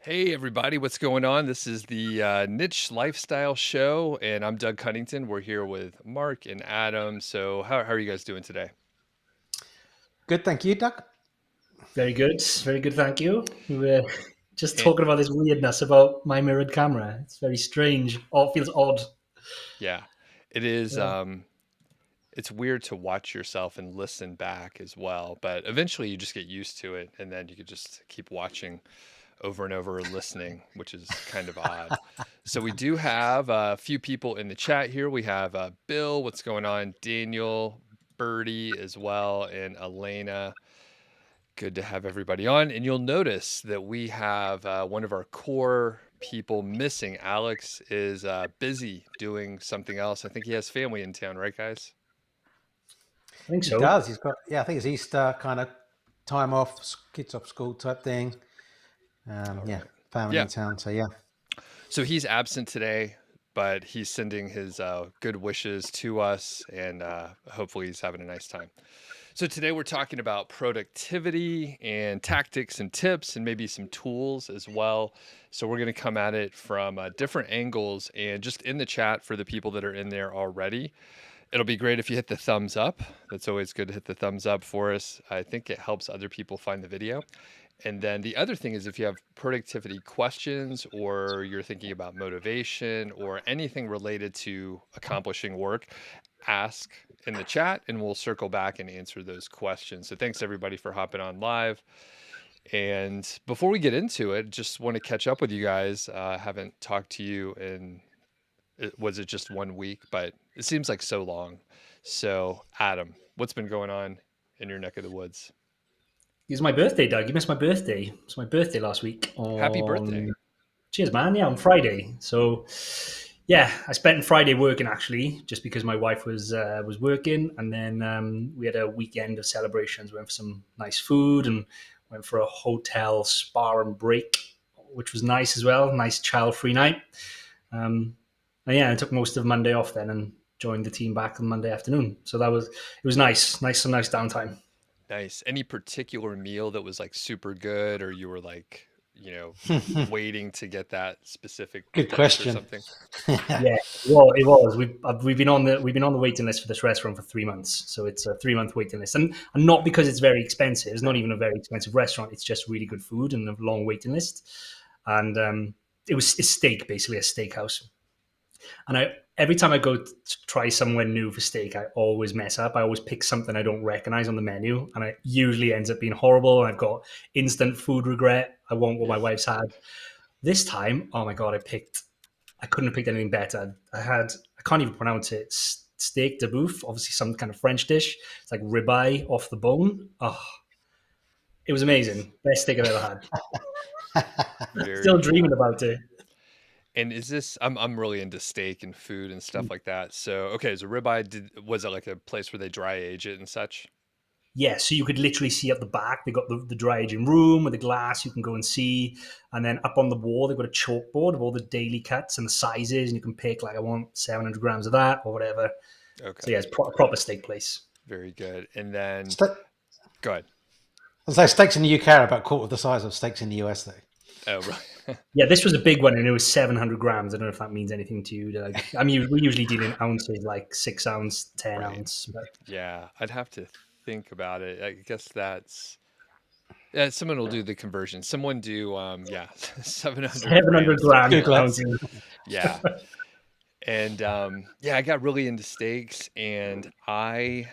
Hey everybody, what's going on? This is the Niche Lifestyle Show, and I'm Doug Cunnington. We're here with Mark and Adam. So, how are you guys doing today? Good, thank you, Doug. Very good. Very good, thank you. We were just And talking about this weirdness about my mirrored camera. It's very strange. Oh, it feels odd. yeah, it is. Yeah. It's weird to watch yourself and listen back as well, but eventually you just get used to it, and then you could just keep watching over and over, listening, which is kind of odd. So we do have a few people in the chat here. We have Bill, what's going on? Daniel, Birdie as well, and Elena. Good to have everybody on. And you'll notice that we have one of our core people missing. Alex is busy doing something else. I think he has family in town, right, guys? I think He so. does. He's got, I think it's Easter kind of time off, kids off school type thing. Right. Family in town. So, yeah. So he's absent today, but he's sending his good wishes to us, and hopefully he's having a nice time. So today we're talking about productivity and tactics and tips and maybe some tools as well. So we're going to come at it from different angles, and just in the chat for the people that are in there already. It'll be great if you hit the thumbs up. That's always good to hit the thumbs up for us. I think it helps other people find the video. And then the other thing is if you have productivity questions or you're thinking about motivation or anything related to accomplishing work, ask in the chat and we'll circle back and answer those questions. So thanks everybody for hopping on live. And before we get into it, just want to catch up with you guys. Haven't talked to you in, was it just 1 week? But it seems like so long. So Adam, what's been going on in your neck of the woods? It's my birthday, Doug. You missed my birthday. It's my birthday last week. Happy birthday. Cheers, man. Yeah, on Friday. So, yeah, I spent Friday working actually, just because my wife was working, and then we had a weekend of celebrations. We went for some nice food and went for a hotel spa and break, which was nice as well. Nice child-free night. And yeah, I took most of Monday off then and joined the team back on Monday afternoon. So it was nice, some nice downtime. Nice. Any particular meal that was like super good, or you were like, waiting to get that specific Good dish or question. something? Yeah, well, it was. We've been on the waiting list for this restaurant for 3 months, so it's a 3 month waiting list, and not because it's very expensive. It's not even a very expensive restaurant. It's just really good food and a long waiting list. And it's steak, basically a steakhouse. And every time I go to try somewhere new for steak, I always mess up. I always pick something I don't recognize on the menu, and it usually ends up being horrible. And I've got instant food regret. I want what my wife's had. This time, oh my god, I couldn't have picked anything better. I can't even pronounce it. Steak de boeuf, obviously some kind of French dish. It's like ribeye off the bone. Oh, it was amazing. Best steak I've ever had. Very Still cool. dreaming about it. And is this, I'm really into steak and food and stuff like that. So, okay, so ribeye, was it like a place where they dry age it and such? Yeah, so you could literally see at the back, they got the dry aging room with the glass you can go and see. And then up on the wall, they've got a chalkboard of all the daily cuts and the sizes. And you can pick, like, I want 700 grams of that or whatever. Okay. So, yeah, it's a proper steak place. Very good. And then, go ahead. I'd say steaks in the UK are about a quarter of the size of steaks in the US, though. Oh, right. Yeah, this was a big one, and it was 700 grams. I don't know if that means anything to you. Like, I mean, we usually deal in ounces, like 6 ounce, 10 Right. ounce. But Yeah, I'd have to think about it. I guess that's, someone will do the conversion. Someone do, 700 700 grams. grams. Google it. Ounces. Yeah. And I got really into steaks, and I'm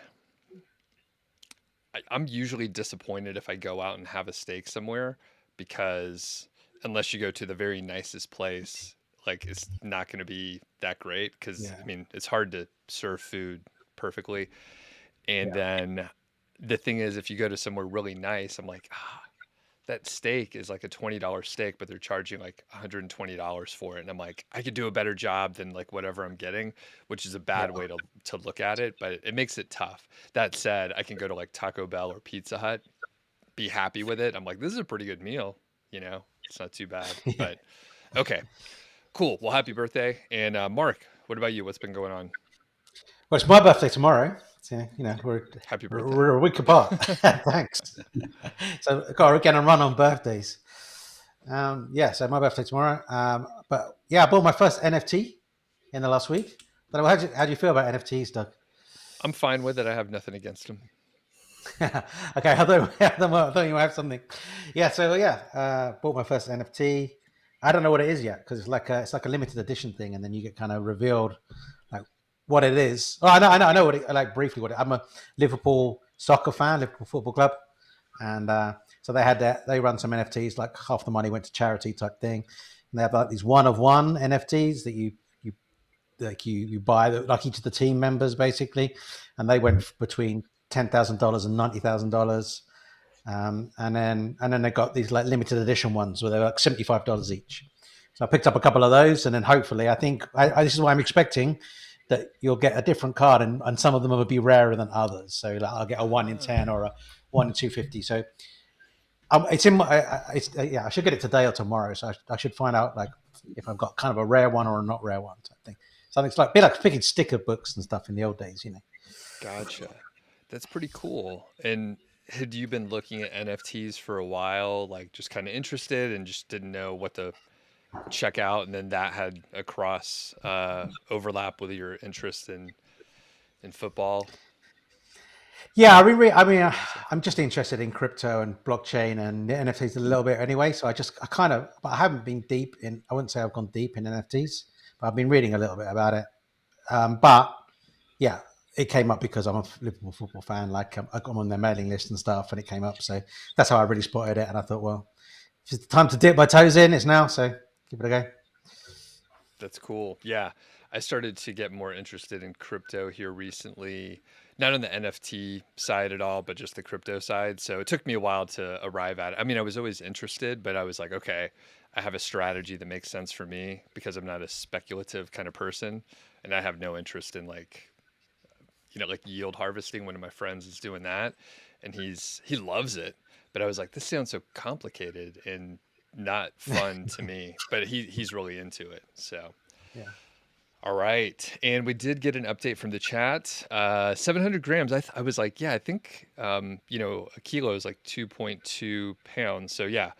usually disappointed if I go out and have a steak somewhere, because unless you go to the very nicest place, like it's not going to be that great, because Yeah. I mean, it's hard to serve food perfectly. And Yeah. then the thing is, if you go to somewhere really nice, I'm like, that steak is like a $20 steak, but they're charging like $120 for it. And I'm like, I could do a better job than like whatever I'm getting, which is a bad way to look at it, but it makes it tough. That said, I can go to like Taco Bell or Pizza Hut, be happy with it. I'm like, this is a pretty good meal, it's not too bad. But okay, cool. Well, happy birthday. And Mark, what about you? What's been going on? Well, it's my birthday tomorrow. So, Happy birthday. we're a week apart. Thanks. So, got to get and run on birthdays. Yeah, so my birthday tomorrow. But yeah, I bought my first NFT in the last week. But how do you feel about NFTs, Doug? I'm fine with it. I have nothing against him. Okay, I thought you might have something. Yeah, so yeah, bought my first NFT. I don't know what it is yet because it's like a limited edition thing, and then you get kind of revealed like what it is. Oh, I know what it, like briefly what it. I'm a Liverpool soccer fan, Liverpool Football Club, and so they run some NFTs. Like half the money went to charity type thing, and they have like these one of one NFTs that you buy like each of the team members basically, and they went between $10,000 and $90,000. And then they got these like limited edition ones where they're like $75 each. So I picked up a couple of those, and then hopefully, I think this is what I'm expecting, that you'll get a different card, and some of them will be rarer than others. So like, I'll get a 1 in 10 or a 1 in 250. So it's in my, yeah, I should get it today or tomorrow. So I should find out like if I've got kind of a rare one or a not rare one type thing. Something's like a bit like picking sticker books and stuff in the old days, you know. Gotcha. That's pretty cool. And had you been looking at NFTs for a while, like just kind of interested and just didn't know what to check out, and then that had a cross overlap with your interest in football? Yeah, I'm just interested in crypto and blockchain and NFTs a little bit anyway. So but I haven't been deep in. I wouldn't say I've gone deep in NFTs, but I've been reading a little bit about it. But yeah, it came up because I'm a Liverpool football fan. Like I'm on their mailing list and stuff, and it came up. So that's how I really spotted it. And I thought, well, if it's time to dip my toes in, it's now. So give it a go. That's cool. Yeah. I started to get more interested in crypto here recently, not on the NFT side at all, but just the crypto side. So it took me a while to arrive at it. I mean, I was always interested, but I was like, okay, I have a strategy that makes sense for me because I'm not a speculative kind of person. And I have no interest in like yield harvesting. One of my friends is doing that and he loves it. But I was like, this sounds so complicated and not fun to me. But he's really into it. So Yeah. all right. And we did get an update from the chat. 700 grams. I was like, yeah, I think, a kilo is like 2.2 pounds. So yeah,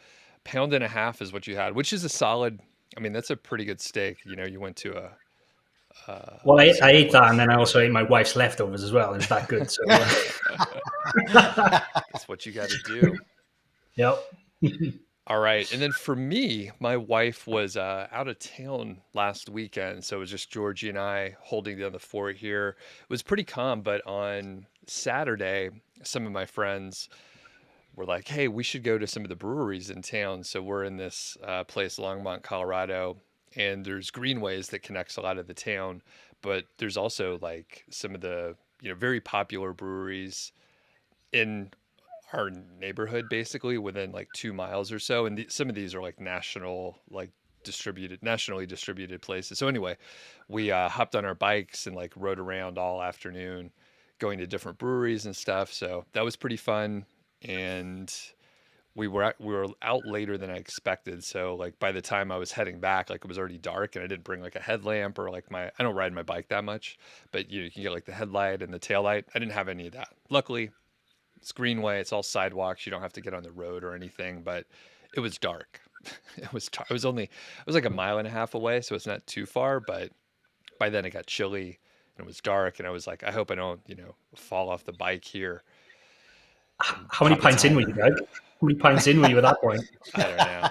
pound and a half is what you had, which is a solid, I mean, that's a pretty good steak. You went to Well, a I decent ate that, and place. then I also ate my wife's leftovers as well. It's that good. So, That's what you got to do. yep. All right. And then for me, my wife was out of town last weekend. So it was just Georgie and I holding down the fort here. It was pretty calm. But on Saturday, some of my friends were like, hey, we should go to some of the breweries in town. So we're in this place, Longmont, Colorado. And there's greenways that connects a lot of the town. But there's also like some of the, very popular breweries in our neighborhood basically within like 2 miles or so, and some of these are like nationally distributed places. So anyway, we hopped on our bikes and like rode around all afternoon going to different breweries and stuff, so that was pretty fun. And we were out later than I expected, so like by the time I was heading back, like it was already dark, and I didn't bring like a headlamp or like I don't ride my bike that much, but you can get like the headlight and the tail light. I didn't have any of that, luckily. It's greenway. It's all sidewalks. You don't have to get on the road or anything. But it was dark. It was like a mile and a half away, so it's not too far. But by then it got chilly and it was dark, and I was like, I hope I don't, fall off the bike here and How many pop a pints in were you, tire. Doug? How many pints in were you at that point? I don't know.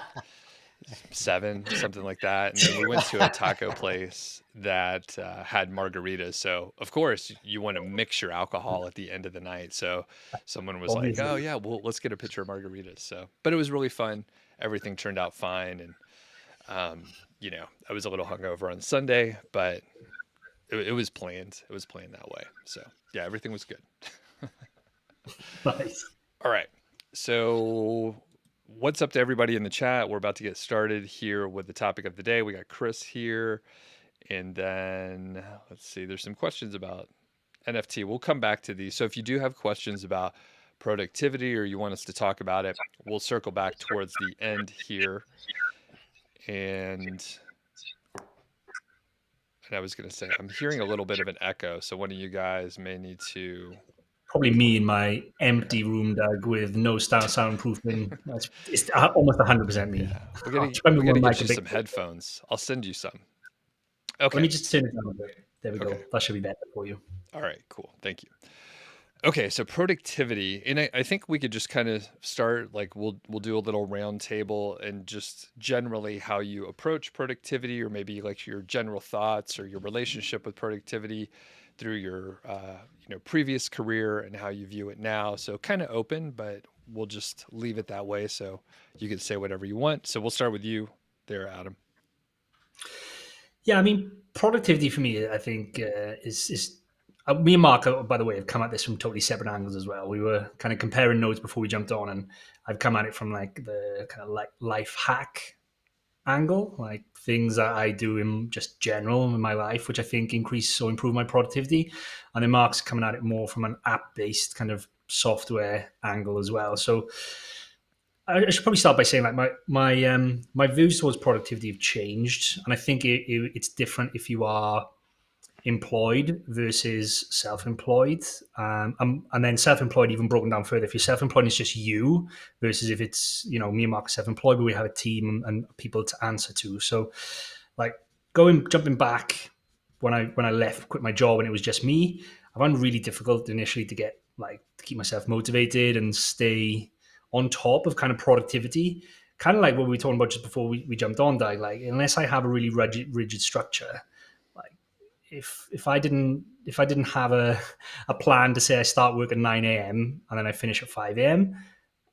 7, something like that. And then we went to a taco place that had margaritas. So, of course, you want to mix your alcohol at the end of the night. So, someone was like, oh, Obviously. yeah, well, let's get a pitcher of margaritas. So, but it was really fun. Everything turned out fine. And, I was a little hungover on Sunday, but it was planned. It was planned that way. So, yeah, everything was good. Nice. All right. So, what's up to everybody in the chat? We're about to get started here with the topic of the day. We got Chris here. And then let's see, there's some questions about NFT. We'll come back to these. So, if you do have questions about productivity or you want us to talk about it, we'll circle back towards the end here. And I was going to say, I'm hearing a little bit of an echo. So, one of you guys may need to probably me in my empty room, Doug, with no soundproofing. It's almost 100% me. Yeah, I'll try and we move gotta my get mic you a bit some closer. headphones. I'll send you some. Let Okay. me just turn it down a bit. There we go. Okay. That should be better for you. All right. Cool. Thank you. Okay, so productivity, and I think we could just kind of start like we'll do a little round table and just generally how you approach productivity, or maybe like your general thoughts or your relationship with productivity through your previous career and how you view it now. So kind of open, but we'll just leave it that way so you can say whatever you want. So we'll start with you there, Adam. Yeah, I mean, productivity for me, I think, is me and Mark, by the way, have come at this from totally separate angles as well. We were kind of comparing notes before we jumped on, and I've come at it from like the kind of like life hack angle, like things that I do in just general in my life, which I think increase or improve my productivity. And then Mark's coming at it more from an app-based kind of software angle as well. So I should probably start by saying like my views towards productivity have changed, and I think it's different if you are employed versus self-employed, and then self-employed even broken down further. If you're self-employed, it's just you versus if it's me and Mark are self-employed, but we have a team and people to answer to. So, like jumping back when I left, quit my job, and it was just me. I found it really difficult initially to keep myself motivated and stay on top of kind of productivity. Kind of like what we were talking about just before we jumped on, Doug. Like unless I have a really rigid structure, like if I didn't have a plan to say I start work at 9 a.m. and then I finish at 5 a.m.,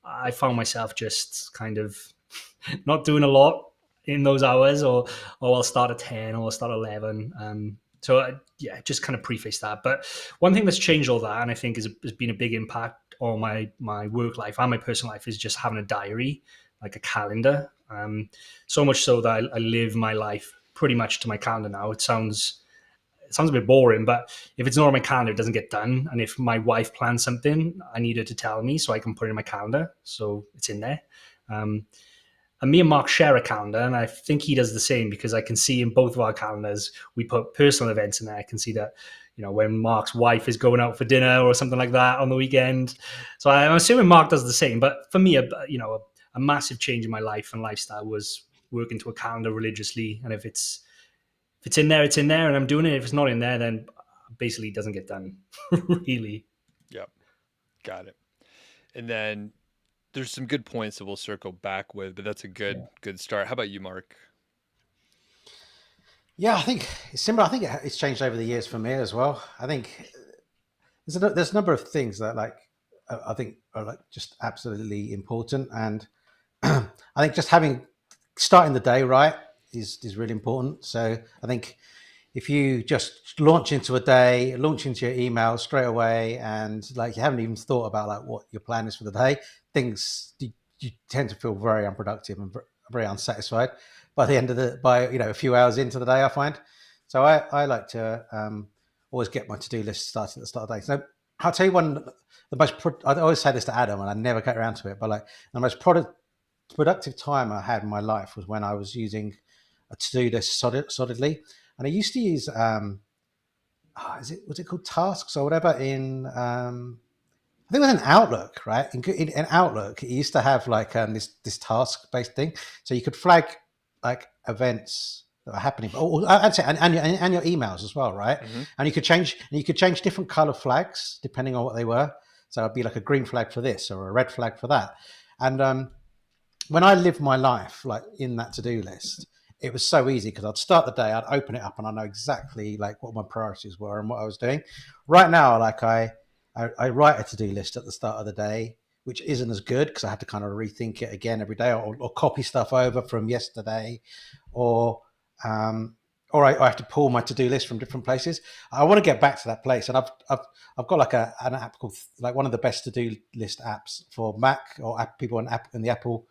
I found myself just kind of not doing a lot in those hours, or I'll start at 10 or I'll start at 11. Just kind of preface that. But one thing that's changed all that, and I think has been a big impact on my work life and my personal life, is just having a diary, like a calendar. So much so that I live my life pretty much to my calendar now. It sounds a bit boring, but if it's not on my calendar, it doesn't get done. And if my wife plans something, I need her to tell me so I can put it in my calendar, so it's in there. And me and Mark share a calendar, and I think he does the same, because I can see in both of our calendars we put personal events in there. I can see that when Mark's wife is going out for dinner or something like that on the weekend. So I'm assuming Mark does the same. But for me, a massive change in my life and lifestyle was working to a calendar religiously. And if it's in there, it's in there, and I'm doing it. If it's not in there, then basically it doesn't get done. Really. Yep. Got it. And then there's some good points that we'll circle back with, but that's a good start. How about you, Mark? Yeah, I think it's similar. I think it's changed over the years for me as well. I think there's a number of things that I think are like just absolutely important, and I think just starting the day right is really important. So I think if you just launch into a day, launch into your email straight away, and like you haven't even thought about like what your plan is for the day, you tend to feel very unproductive and very unsatisfied by the end of a few hours into the day, I find. So I like to always get my to-do list started at the start of the day. So I'll tell you I always say this to Adam, and I never get around to it, but like the most productive time I had in my life was when I was using a to-do list solidly. And I used to use, was it called Tasks or whatever in, I think it was in Outlook, right? In Outlook, it used to have like this task-based thing, so you could flag like events that are happening, and your emails as well, right? Mm-hmm. And you could change different color flags depending on what they were. So it'd be like a green flag for this or a red flag for that. And when I lived my life like in that to-do list, it was so easy because I'd start the day, I'd open it up, and I know exactly like what my priorities were and what I was doing. Right now, like I write a to-do list at the start of the day, which isn't as good because I have to kind of rethink it again every day, or copy stuff over from yesterday, or I have to pull my to-do list from different places. I want to get back to that place, and I've got like an app called, like, one of the best to-do list apps for Mac or people in the Apple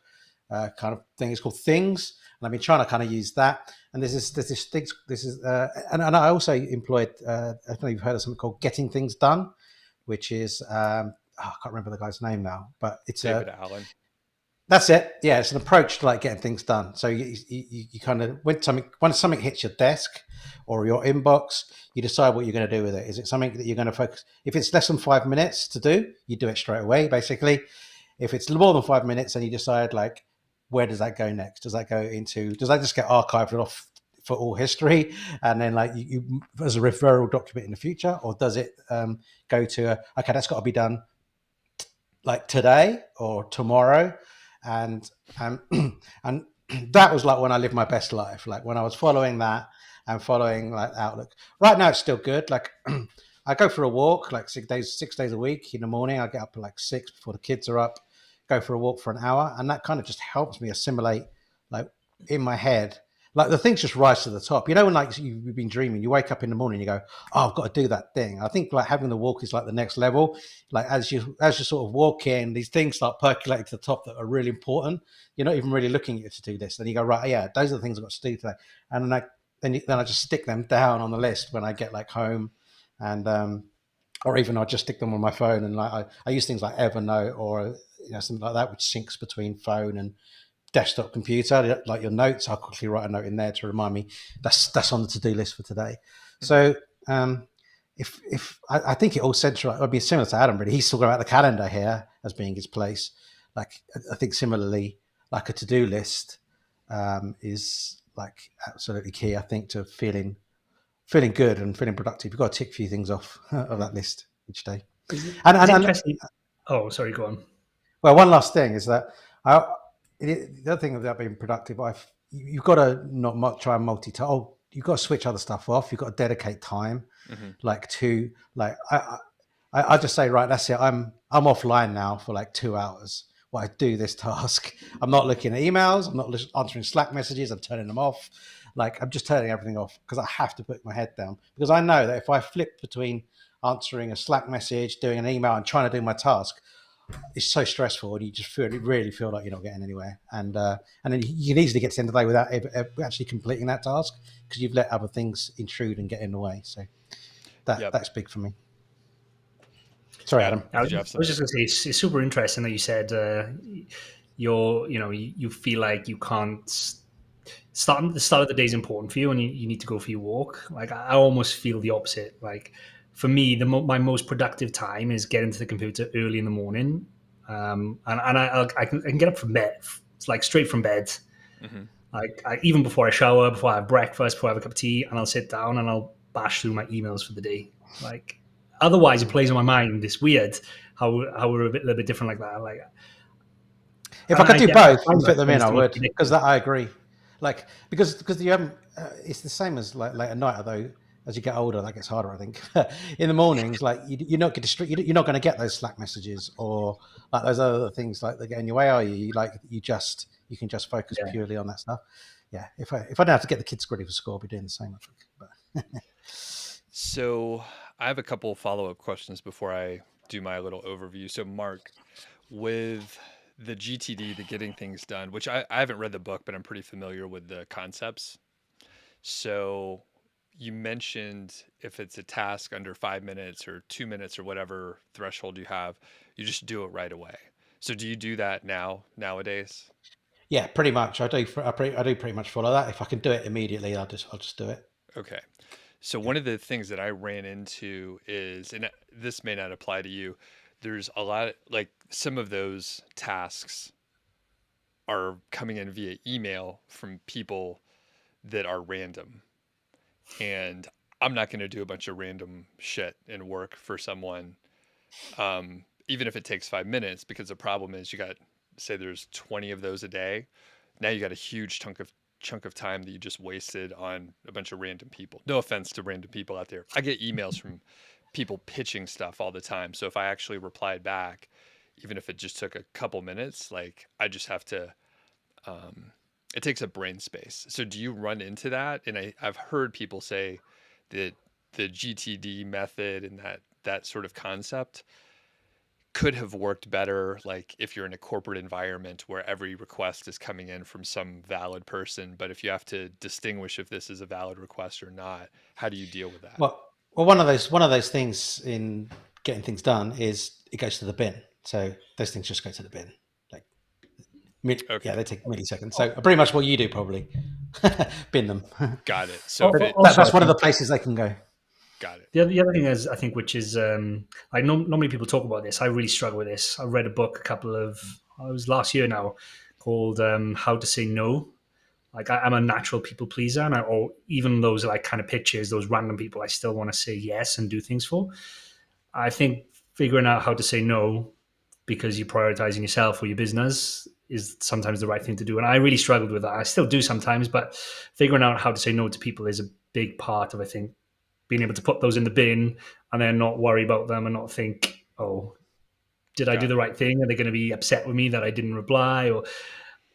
kind of thing. It's called Things, and I've been trying to kind of use that. And there's this thing. And I also employed. I don't know if you've heard of something called Getting Things Done, which is I can't remember the guy's name now, but it's David Allen. That's it. Yeah, it's an approach to like getting things done. So you kind of when something hits your desk or your inbox, you decide what you're going to do with it. Is it something that you're going to focus? If it's less than 5 minutes to do, you do it straight away. Basically, if it's more than 5 minutes, then you decide like where does that go next? Does that just get archived off for all history, and then like you as a referral document in the future, or does it go to okay, that's got to be done like today or tomorrow, and and that was like when I lived my best life, like when I was following that and following like Outlook. Right now it's still good. Like I go for a walk like 6 days a week. In the morning I get up at like 6 before the kids are up, go for a walk for an hour, and that kind of just helps me assimilate like in my head. Like the things just rise to the top. You know, when like you've been dreaming, you wake up in the morning, you go, "Oh, I've got to do that thing." I think like having the walk is like the next level. Like as you sort of walk in, these things start percolating to the top that are really important. You're not even really looking at your to-do list, and you go, "Right, yeah, those are the things I've got to do today." And then I just stick them down on the list when I get like home, and or even I'll just stick them on my phone. And like I use things like Evernote or something like that, which syncs between phone and desktop computer, like your notes. I'll quickly write a note in there to remind me that's on the to-do list for today. So if I think it all central, I'd be similar to Adam. Really, he's talking about the calendar here as being his place. Like I think similarly, like a to-do list is like absolutely key. I think to feeling good and feeling productive. You've got to tick a few things off of that list each day. And interesting. Oh, sorry, go on. Well, one last thing is that the other thing about being productive, you've got to not try and multitask. Oh, you've got to switch other stuff off. You've got to dedicate time, I just say, right, that's it. I'm offline now for like 2 hours while I do this task. I'm not looking at emails. I'm not answering Slack messages. I'm turning them off. Like I'm just turning everything off because I have to put my head down, because I know that if I flip between answering a Slack message, doing an email, and trying to do my task, it's so stressful, and you just really feel like you're not getting anywhere. And then you can easily get to the end of the day without actually completing that task because you've let other things intrude and get in the way. So that's big for me. Sorry, Adam. I was just going to say it's super interesting that you said you feel like you can't the start of the day is important for you, and you need to go for your walk. Like I almost feel the opposite. Like for me, my most productive time is getting to the computer early in the morning, and I can get up from bed, like straight from bed. Mm-hmm. Like even before I shower, before I have breakfast, before I have a cup of tea, and I'll sit down and I'll bash through my emails for the day. Like otherwise, it plays on my mind. It's weird how we're a little bit different like that. Like if I could do both and fit them in, I would, because I agree. Like because you haven't. It's the same as like late at night, although as you get older, that gets harder, I think. In the mornings, like you're not going to get those Slack messages or like those other things like that get in your way, are you? You can just focus purely on that stuff. Yeah. If I don't have to get the kids ready for school, I'll be doing the same, I think. But So I have a couple of follow-up questions before I do my little overview. So Mark, with the GTD, the getting things done, which I haven't read the book, but I'm pretty familiar with the concepts. So you mentioned if it's a task under 5 minutes or 2 minutes or whatever threshold you have, you just do it right away. So do you do that nowadays? Yeah, pretty much. I do pretty much follow that. If I can do it immediately, I'll just do it. Okay. So one of the things that I ran into is, and this may not apply to you, there's a lot, like some of those tasks are coming in via email from people that are random. And I'm not going to do a bunch of random shit and work for someone, even if it takes 5 minutes, because the problem is you got, say there's 20 of those a day. Now you got a huge chunk of time that you just wasted on a bunch of random people. No offense to random people out there. I get emails from people pitching stuff all the time. So if I actually replied back, even if it just took a couple minutes, like I just have to, it takes up brain space. So do you run into that? And I've heard people say that the GTD method and that sort of concept could have worked better, like if you're in a corporate environment where every request is coming in from some valid person. But if you have to distinguish if this is a valid request or not, how do you deal with that? Well, one of those things in getting things done is it goes to the bin. So those things just go to the bin. Like Okay. Yeah, they take milliseconds. So pretty much what you do, probably. Bin them. Got it. So if it, Also, That's one of the places they can go. got it. the other thing is, I think, which is, I know normally people talk about this. I really struggle with this. I read a book it was last year now, called How to Say No. Like I'm a natural people pleaser, or even those like kind of pitches, those random people, I still want to say yes and do things for. I think figuring out how to say no because you're prioritizing yourself or your business is sometimes the right thing to do. And I really struggled with that. I still do sometimes, but figuring out how to say no to people is a big part of, I think, being able to put those in the bin and then not worry about them and not think, oh, did I do the right thing? Are they going to be upset with me that I didn't reply or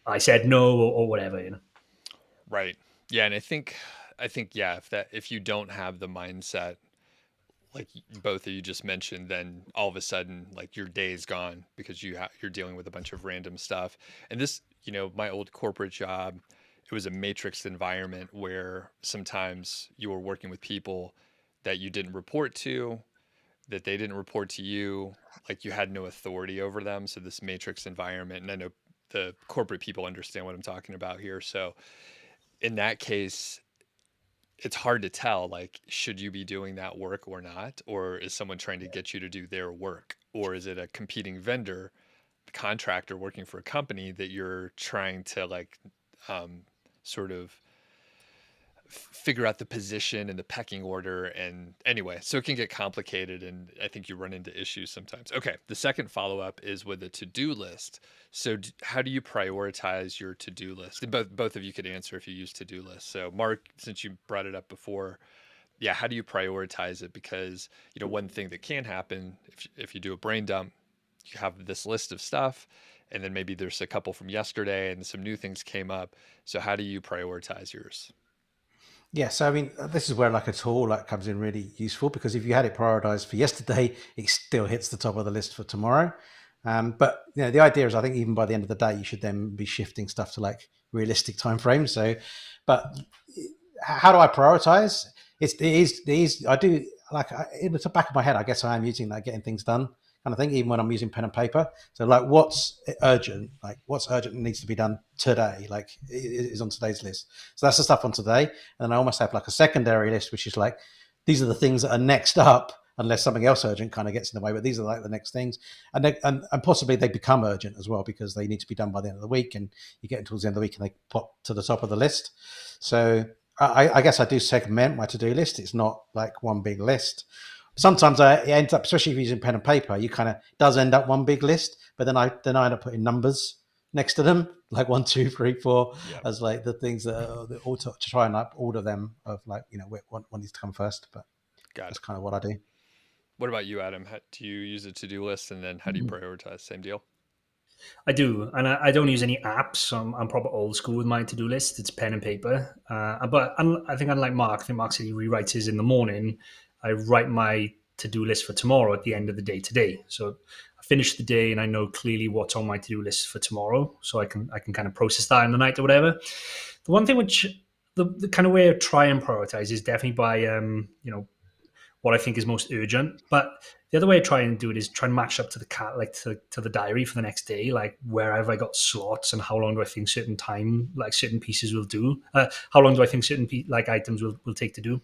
I said no or whatever, you know? Right. Yeah. And I think, yeah, if you don't have the mindset, like both of you just mentioned, then all of a sudden, like your day is gone because you're dealing with a bunch of random stuff. And this, my old corporate job, it was a matrix environment where sometimes you were working with people that you didn't report to, that they didn't report to you, like you had no authority over them. So this matrix environment, and I know the corporate people understand what I'm talking about here. So in that case, it's hard to tell, like, should you be doing that work or not? Or is someone trying to get you to do their work? Or is it a competing vendor, contractor working for a company that you're trying to like sort of figure out the position and the pecking order? And anyway, so it can get complicated, and I think you run into issues sometimes. Okay, the second follow-up is with a to-do list. So how do you prioritize your to-do list? And both of you could answer if you use to-do lists. So Mark, since you brought it up before, yeah, how do you prioritize it? Because one thing that can happen if you do a brain dump, you have this list of stuff, and then maybe there's a couple from yesterday and some new things came up. So how do you prioritize yours? Yeah, so I mean, this is where like a tool like comes in really useful, because if you had it prioritized for yesterday, it still hits the top of the list for tomorrow. But the idea is, I think even by the end of the day, you should then be shifting stuff to like realistic time frames. So, but how do I prioritize? It is. I do like in the back of my head. I guess I am using that getting things done kind of thing, even when I'm using pen and paper. So like, what's urgent? Like, what's urgent and needs to be done today? Like, is on today's list. So that's the stuff on today. And then I almost have like a secondary list, which is like, these are the things that are next up, unless something else urgent kind of gets in the way. But these are like the next things, and and possibly they become urgent as well because they need to be done by the end of the week. And you get towards the end of the week and they pop to the top of the list. So I guess I do segment my to-do list. It's not like one big list. Sometimes it ends up, especially if you're using pen and paper, you kind of does end up one big list, but then I end up putting numbers next to them, like 1, 2, 3, 4, as like the things that are to try and like order them of like, what needs to come first. But that's kind of what I do. What about you, Adam? Do you use a to-do list, and then how do you prioritize? Same deal? I do, and I don't use any apps. I'm proper old school with my to-do list. It's pen and paper. But I think unlike Mark, I think Mark said he rewrites his in the morning. I write my to-do list for tomorrow at the end of the day today. So I finish the day and I know clearly what's on my to-do list for tomorrow. So I can kind of process that in the night or whatever. The one thing which the kind of way I try and prioritize is definitely by what I think is most urgent. But the other way I try and do it is try and match up to the to the diary for the next day. Like, where have I got slots and how long do I think certain pieces will do? How long do I think certain items will take to do?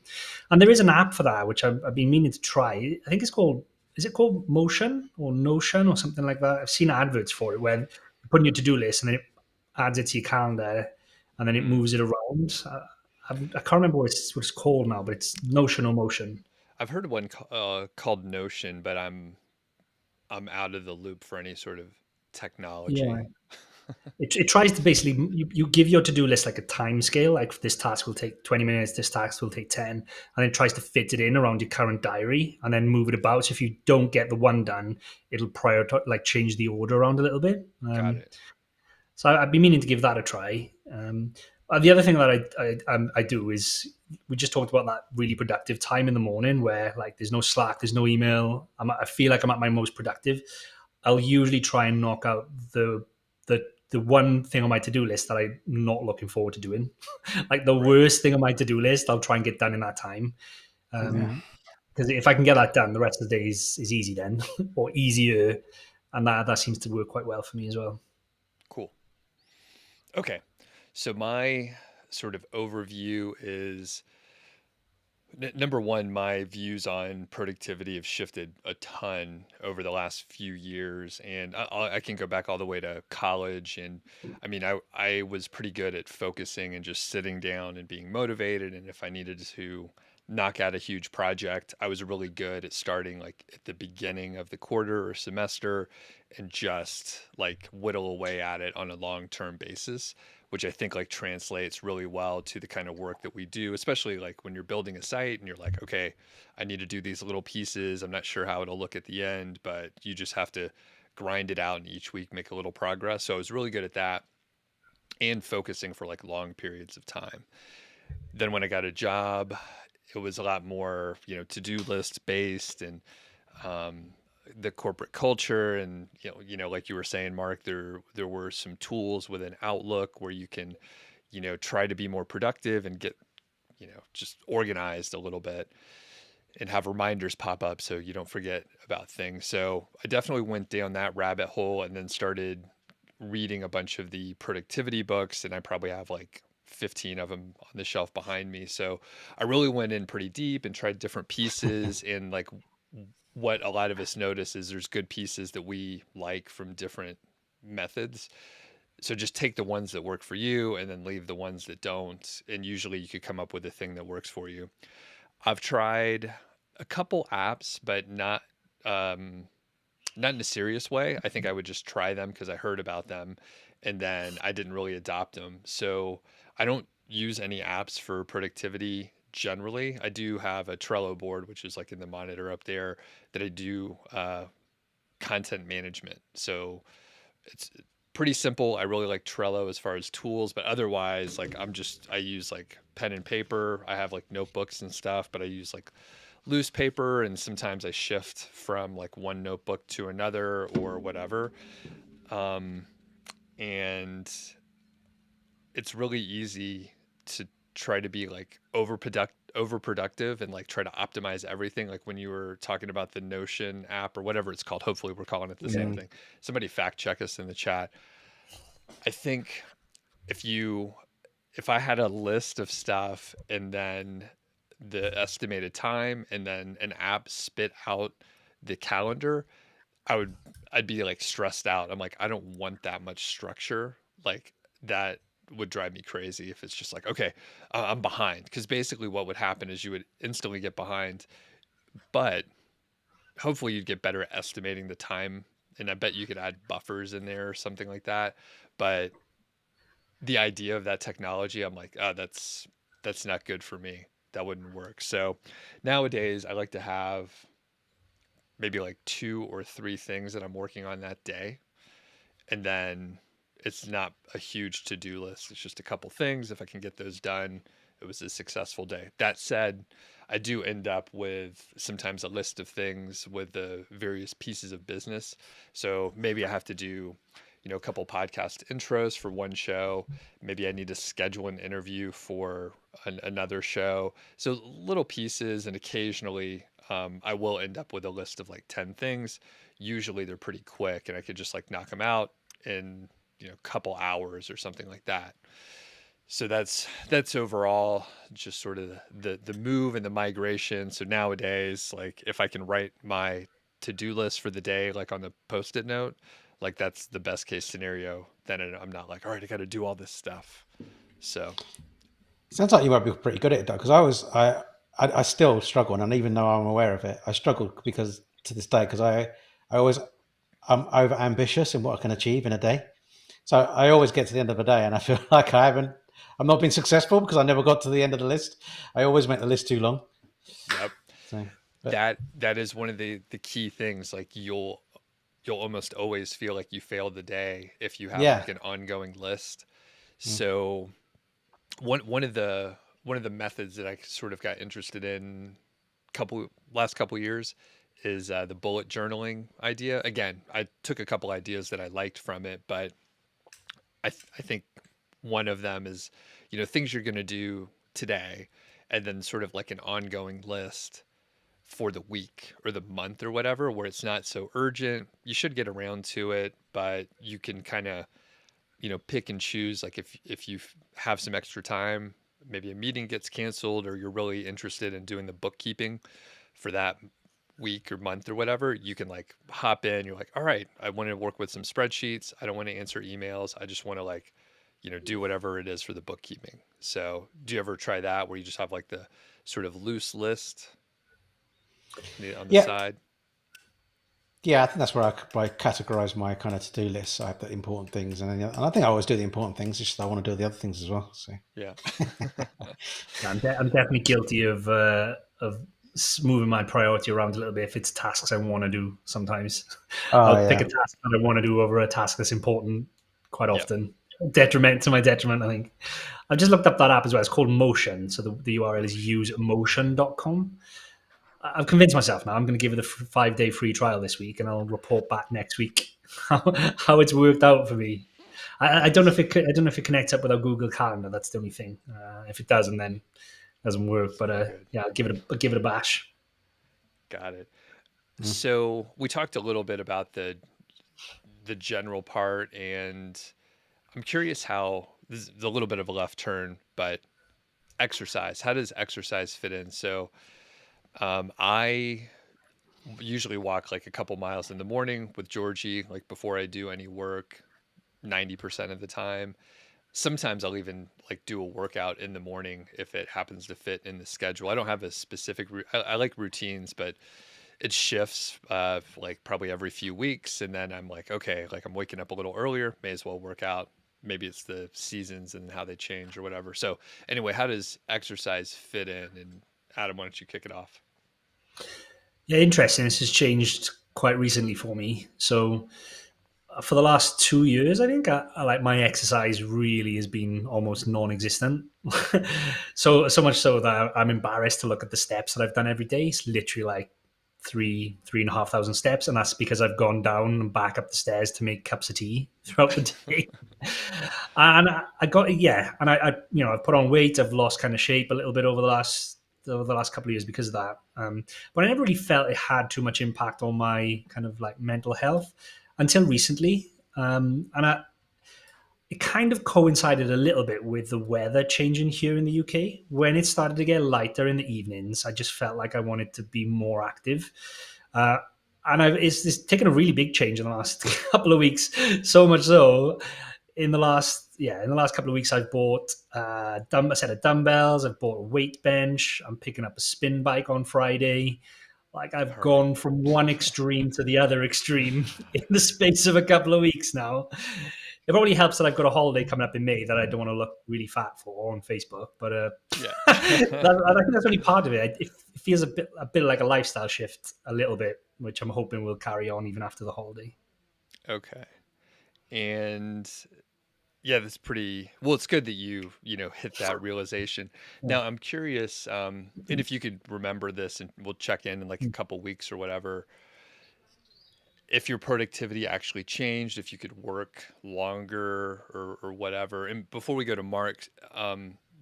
And there is an app for that, which I've been meaning to try. I think is it called Motion or Notion or something like that? I've seen adverts for it where you put in your to-do list and then it adds it to your calendar and then it moves it around. I can't remember what it's called now, but it's Notion or Motion. I've heard of one called Notion, but I'm out of the loop for any sort of technology. Yeah. It tries to basically, you give your to-do list like a time scale, like this task will take 20 minutes, this task will take 10, and it tries to fit it in around your current diary and then move it about. So if you don't get the one done, it'll prioritize, like change the order around a little bit. Got it. So I'd be meaning to give that a try. The other thing that I do is, we just talked about that really productive time in the morning where like there's no Slack, there's no email. I feel like I'm at my most productive. I'll usually try and knock out the one thing on my to-do list that I'm not looking forward to doing. Like the worst thing on my to-do list, I'll try and get done in that time. Because if I can get that done, the rest of the day is easy then, or easier. And that seems to work quite well for me as well. Cool. Okay. So my sort of overview is number one, my views on productivity have shifted a ton over the last few years, and I can go back all the way to college. And I mean, I was pretty good at focusing and just sitting down and being motivated. And if I needed to knock out a huge project, I was really good at starting like at the beginning of the quarter or semester and just like whittle away at it on a long-term basis, which I think like translates really well to the kind of work that we do, especially like when you're building a site and you're like, okay, I need to do these little pieces. I'm not sure how it'll look at the end, but you just have to grind it out and each week make a little progress. So I was really good at that and focusing for like long periods of time. Then when I got a job, it was a lot more, to-do list based, and um, the corporate culture. And like you were saying, Mark, there were some tools within Outlook where you can try to be more productive and get just organized a little bit and have reminders pop up so you don't forget about things. So I definitely went down that rabbit hole and then started reading a bunch of the productivity books, and I probably have like 15 of them on the shelf behind me. So I really went in pretty deep and tried different pieces. And like what a lot of us notice is there's good pieces that we like from different methods. So just take the ones that work for you and then leave the ones that don't. And usually you could come up with a thing that works for you. I've tried a couple apps, but not in a serious way. I think I would just try them because I heard about them and then I didn't really adopt them. So I don't use any apps for productivity generally. I do have a Trello board, which is like in the monitor up there, that I do content management. So it's pretty simple. I really like Trello as far as tools, but otherwise, like I use like pen and paper. I have like notebooks and stuff, but I use like loose paper, and sometimes I shift from like one notebook to another or whatever. Um, and it's really easy to try to be like overproductive and like try to optimize everything. Like when you were talking about the Notion app or whatever it's called, hopefully we're calling it the same thing. Somebody fact check us in the chat. I think if I had a list of stuff and then the estimated time and then an app spit out the calendar, I'd be like stressed out. I'm like, I don't want that much structure. Like that would drive me crazy if it's just like, okay, I'm behind. Because basically what would happen is you would instantly get behind, but hopefully you'd get better at estimating the time. And I bet you could add buffers in there or something like that. But the idea of that technology, I'm like, oh, that's not good for me. That wouldn't work. So nowadays I like to have maybe like 2 or 3 things that I'm working on that day. And then it's not a huge to-do list. It's just a couple things. If I can get those done, it was a successful day. That said, I do end up with sometimes a list of things with the various pieces of business. So maybe I have to do, a couple podcast intros for one show. Maybe I need to schedule an interview for another show. So little pieces, and occasionally I will end up with a list of like 10 things. Usually they're pretty quick and I could just like knock them out in, couple hours or something like that. So that's overall just sort of the move and the migration. So nowadays, like if I can write my to-do list for the day, like on the post-it note, like that's the best case scenario. Then I'm not like, all right, I got to do all this stuff. So Sounds like you might be pretty good at it, though, because I still struggle, and even though I'm aware of it, I struggle because to this day, because I'm over ambitious in what I can achieve in a day. So I always get to the end of the day, and I feel like I'm not being successful because I never got to the end of the list. I always make the list too long. yep. So, but That is one of the key things. Like you'll almost always feel like you failed the day if you have yeah, like an ongoing list. Mm. So one of the methods that I sort of got interested in last couple years is the bullet journaling idea. Again, I took a couple ideas that I liked from it, but I think one of them is, things you're going to do today, and then sort of like an ongoing list for the week or the month or whatever, where it's not so urgent. You should get around to it, but you can kind of pick and choose, like if you have some extra time, maybe a meeting gets canceled or you're really interested in doing the bookkeeping for that week or month or whatever, you can like hop in. You're like, all right, I want to work with some spreadsheets. I don't want to answer emails. I just want to like, do whatever it is for the bookkeeping. So do you ever try that where you just have like the sort of loose list on the Yeah, side? yeah, I think that's where I categorize my kind of to-do list. So I have the important things, and I think I always do the important things. It's just I want to do the other things as well. So Yeah. I'm definitely guilty of moving my priority around a little bit if it's tasks I want to do. Sometimes oh I'll pick a yeah, task that I want to do over a task that's important. Quite Yep. often, to my detriment. I think I've just looked up that app as well. It's called Motion. So the URL is usemotion.com. I've convinced myself now. I'm going to give it a 5-day free trial this week, and I'll report back next week how it's worked out for me. I don't know if it connects up with our Google Calendar. That's the only thing. If it doesn't, then it doesn't work. But Good. yeah, I'll give it a bash. Got it. So we talked a little bit about the general part, and I'm curious how this is a little bit of a left turn, but exercise. How does exercise fit in? So I usually walk like a couple miles in the morning with Georgie, like before I do any work, 90% of the time. Sometimes I'll even like do a workout in the morning if it happens to fit in the schedule. I don't have a specific, I like routines, but it shifts like probably every few weeks. And then I'm like, okay, like I'm waking up a little earlier, may as well work out. Maybe it's the seasons and how they change or whatever. So anyway, how does exercise fit in? And Adam, why don't you kick it off? Yeah, interesting. This has changed quite recently for me. So for the last 2 years, I think I like my exercise really has been almost non-existent. So much so that I'm embarrassed to look at the steps that I've done every day. It's literally like 3,500 steps, and that's because I've gone down and back up the stairs to make cups of tea throughout the day. And I got and I've put on weight. I've lost kind of shape a little bit over the last couple of years because of that. But I never really felt it had too much impact on my kind of like mental health until recently. It kind of coincided a little bit with the weather changing here in the UK. When it started to get lighter in the evenings, I just felt like I wanted to be more active. It's taken a really big change in the last couple of weeks. So much so, in the last couple of weeks, I've bought a set of dumbbells. I've bought a weight bench. I'm picking up a spin bike on Friday. Like I've All right. gone from one extreme to the other extreme in the space of a couple of weeks now. It probably helps that I've got a holiday coming up in May that I don't want to look really fat for on Facebook. But Yeah. I think that's only part of it. It feels a bit like a lifestyle shift, a little bit, which I'm hoping will carry on even after the holiday. Okay. And yeah, that's pretty well. It's good that you hit that realization. Now, I'm curious, and if you could remember this, and we'll check in like a couple weeks or whatever, if your productivity actually changed, if you could work longer or whatever. And before we go to Mark,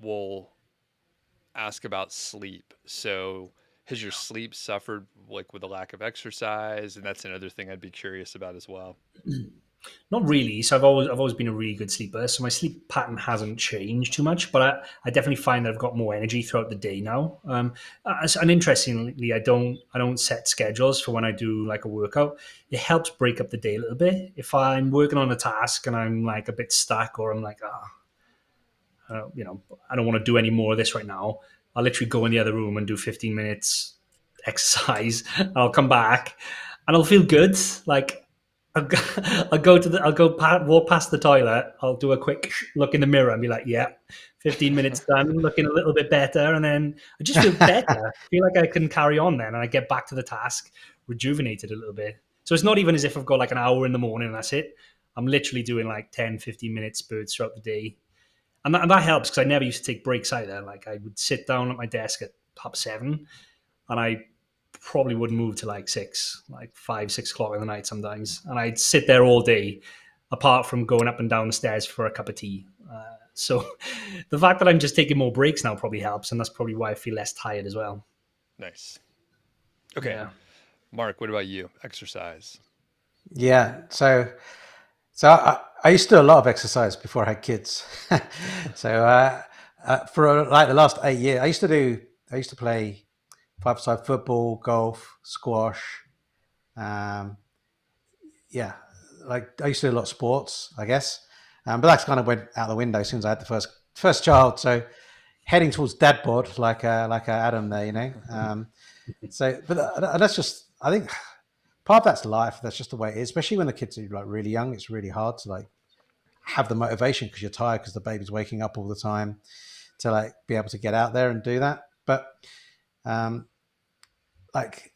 we'll ask about sleep. So, has your sleep suffered like with a lack of exercise? And that's another thing I'd be curious about as well. Not really. So I've always been a really good sleeper. So my sleep pattern hasn't changed too much, but I definitely find that I've got more energy throughout the day now. And interestingly, I don't set schedules for when I do like a workout. It helps break up the day a little bit. If I'm working on a task and I'm like a bit stuck, or I'm like, I don't want to do any more of this right now, I'll literally go in the other room and do 15 minutes exercise. I'll come back and I'll feel good. Like walk past the toilet. I'll do a quick look in the mirror and be like, yeah, 15 minutes done, looking a little bit better. And then I just feel better. I feel like I can carry on then. And I get back to the task, rejuvenated a little bit. So it's not even as if I've got like an hour in the morning and that's it. I'm literally doing like 10, 15 minute spurts throughout the day. And that helps because I never used to take breaks either. Like I would sit down at my desk at 7:30 and I probably wouldn't move to like 5, 6 o'clock in the night sometimes. And I'd sit there all day, apart from going up and down the stairs for a cup of tea. So the fact that I'm just taking more breaks now probably helps. And that's probably why I feel less tired as well. Nice. Okay. Yeah. Mark, what about you? Exercise. yeah. So So I used to do a lot of exercise before I had kids. So for like the last 8 years, I used to play five-side football, golf, squash. Um, yeah, like I used to do a lot of sports, I guess. But that's kind of went out the window as soon as I had the first child. So heading towards dad bod, like Adam there, you know. So, but that's just, I think part of that's life. That's just the way it is. Especially when the kids are like really young, it's really hard to like have the motivation because you're tired because the baby's waking up all the time to like be able to get out there and do that. But um, like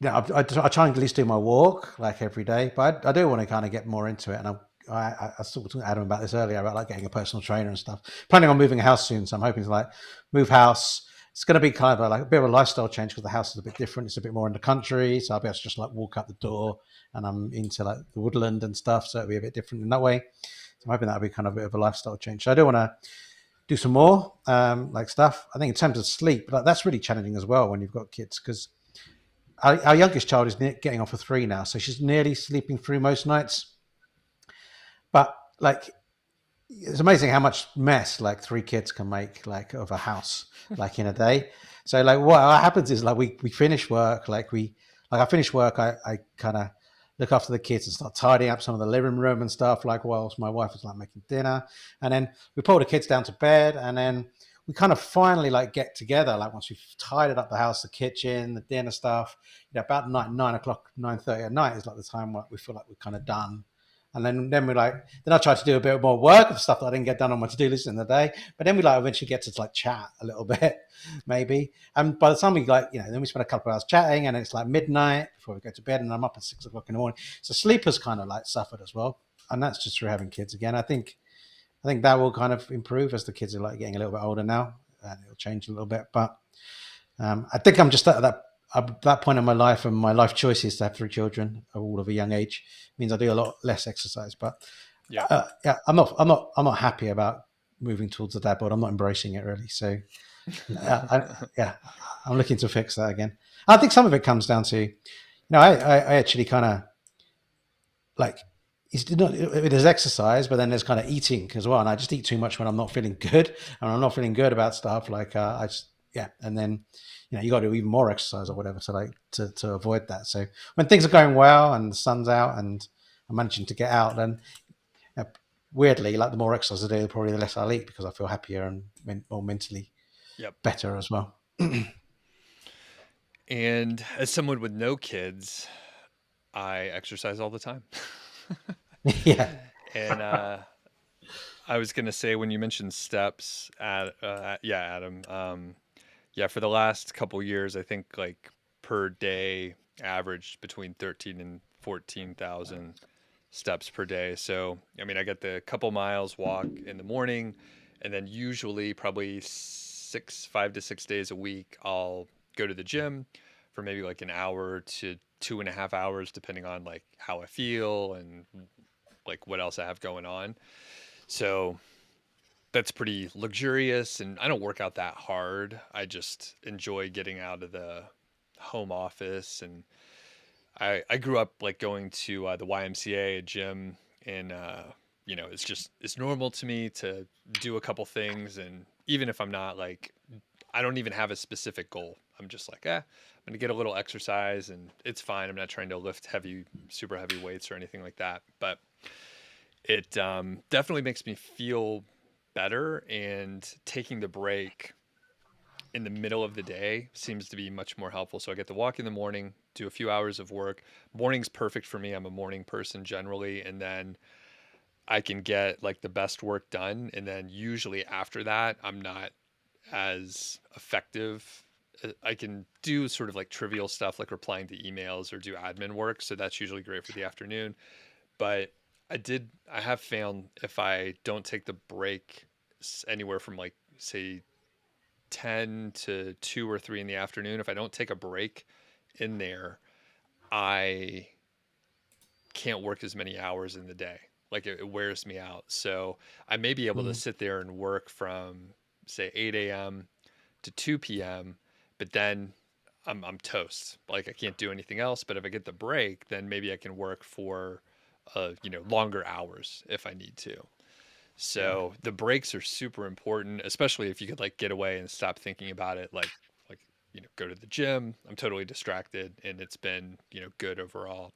yeah, I try and at least do my walk like every day, but I do want to kind of get more into it. And I was talking to Adam about this earlier about like getting a personal trainer and stuff. Planning on moving a house soon, so I'm hoping to like move house. It's going to be kind of like a bit of a lifestyle change because the house is a bit different. It's a bit more in the country, so I'll be able to just like walk out the door, and I'm into like the woodland and stuff, so it'll be a bit different in that way. So I'm hoping that'll be kind of a bit of a lifestyle change. So I do want to do some more like stuff. I think in terms of sleep, like that's really challenging as well when you've got kids because our youngest child is getting on for 3 now, so she's nearly sleeping through most nights. But like, it's amazing how much mess like 3 kids can make like of a house like in a day. So like, what happens is like we finish work, I finish work, I kind of look after the kids and start tidying up some of the living room and stuff. Like, whilst my wife is like making dinner, and then we pull the kids down to bed, and then we kind of finally like get together. Like once we've tidied up the house, the kitchen, the dinner stuff, about 9 o'clock, 9:30 at night is like the time where we feel like we're kind of done. And then we like, then I try to do a bit more work of stuff that I didn't get done on my to-do list in the day. But then we like eventually get to like chat a little bit, maybe. And by the time we like, then we spend a couple of hours chatting, and it's like midnight before we go to bed, and I'm up at 6 o'clock in the morning. So sleep has kind of like suffered as well. And that's just through having kids again. I think that will kind of improve as the kids are like getting a little bit older now, and it'll change a little bit. But I think I'm just at that point in my life, and my life choices to have 3 children, all of a young age, means I do a lot less exercise. But Yeah. yeah, I'm not happy about moving towards the dad bod. I'm not embracing it really. So I'm looking to fix that again. I think some of it comes down to, I actually kind of like, there's exercise, but then there's kind of eating as well. And I just eat too much when I'm not feeling good, and I'm not feeling good about stuff. Like I just, and then you got to do even more exercise or whatever to like to avoid that. So when things are going well and the sun's out and I'm managing to get out, then weirdly, like the more exercise I do, probably the less I'll eat because I feel happier and more mentally better as well. And as someone with no kids, I exercise all the time. Yeah. And I was going to say, when you mentioned steps, Adam, for the last couple years, I think like per day averaged between 13 and 14,000 steps per day. So, I mean, I get the couple miles walk in the morning, and then usually probably 5 to 6 days a week, I'll go to the gym for maybe like an hour to 2.5 hours, depending on like how I feel and like what else I have going on. So that's pretty luxurious, and I don't work out that hard. I just enjoy getting out of the home office, and I grew up like going to the YMCA, a gym, and it's normal to me to do a couple things, and even if I'm not like, I don't even have a specific goal. I'm just like, I'm gonna get a little exercise, and it's fine. I'm not trying to lift super heavy weights or anything like that, but it definitely makes me feel better, and taking the break in the middle of the day seems to be much more helpful. So I get to walk in the morning, do a few hours of work. Morning's perfect for me. I'm a morning person generally, and then I can get like the best work done. And then usually after that, I'm not as effective. I can do sort of like trivial stuff like replying to emails or do admin work. So that's usually great for the afternoon. But I have found if I don't take the break anywhere from like, say, 10 to 2 or 3 in the afternoon, if I don't take a break in there, I can't work as many hours in the day. Like it wears me out. So I may be able to sit there and work from, say, 8 a.m. to 2 p.m., but then I'm toast. Like I can't do anything else. But if I get the break, then maybe I can work for longer hours if I need to. Yeah. So the breaks are super important, especially if you could like get away and stop thinking about it. Like, go to the gym. I'm totally distracted and it's been, good overall.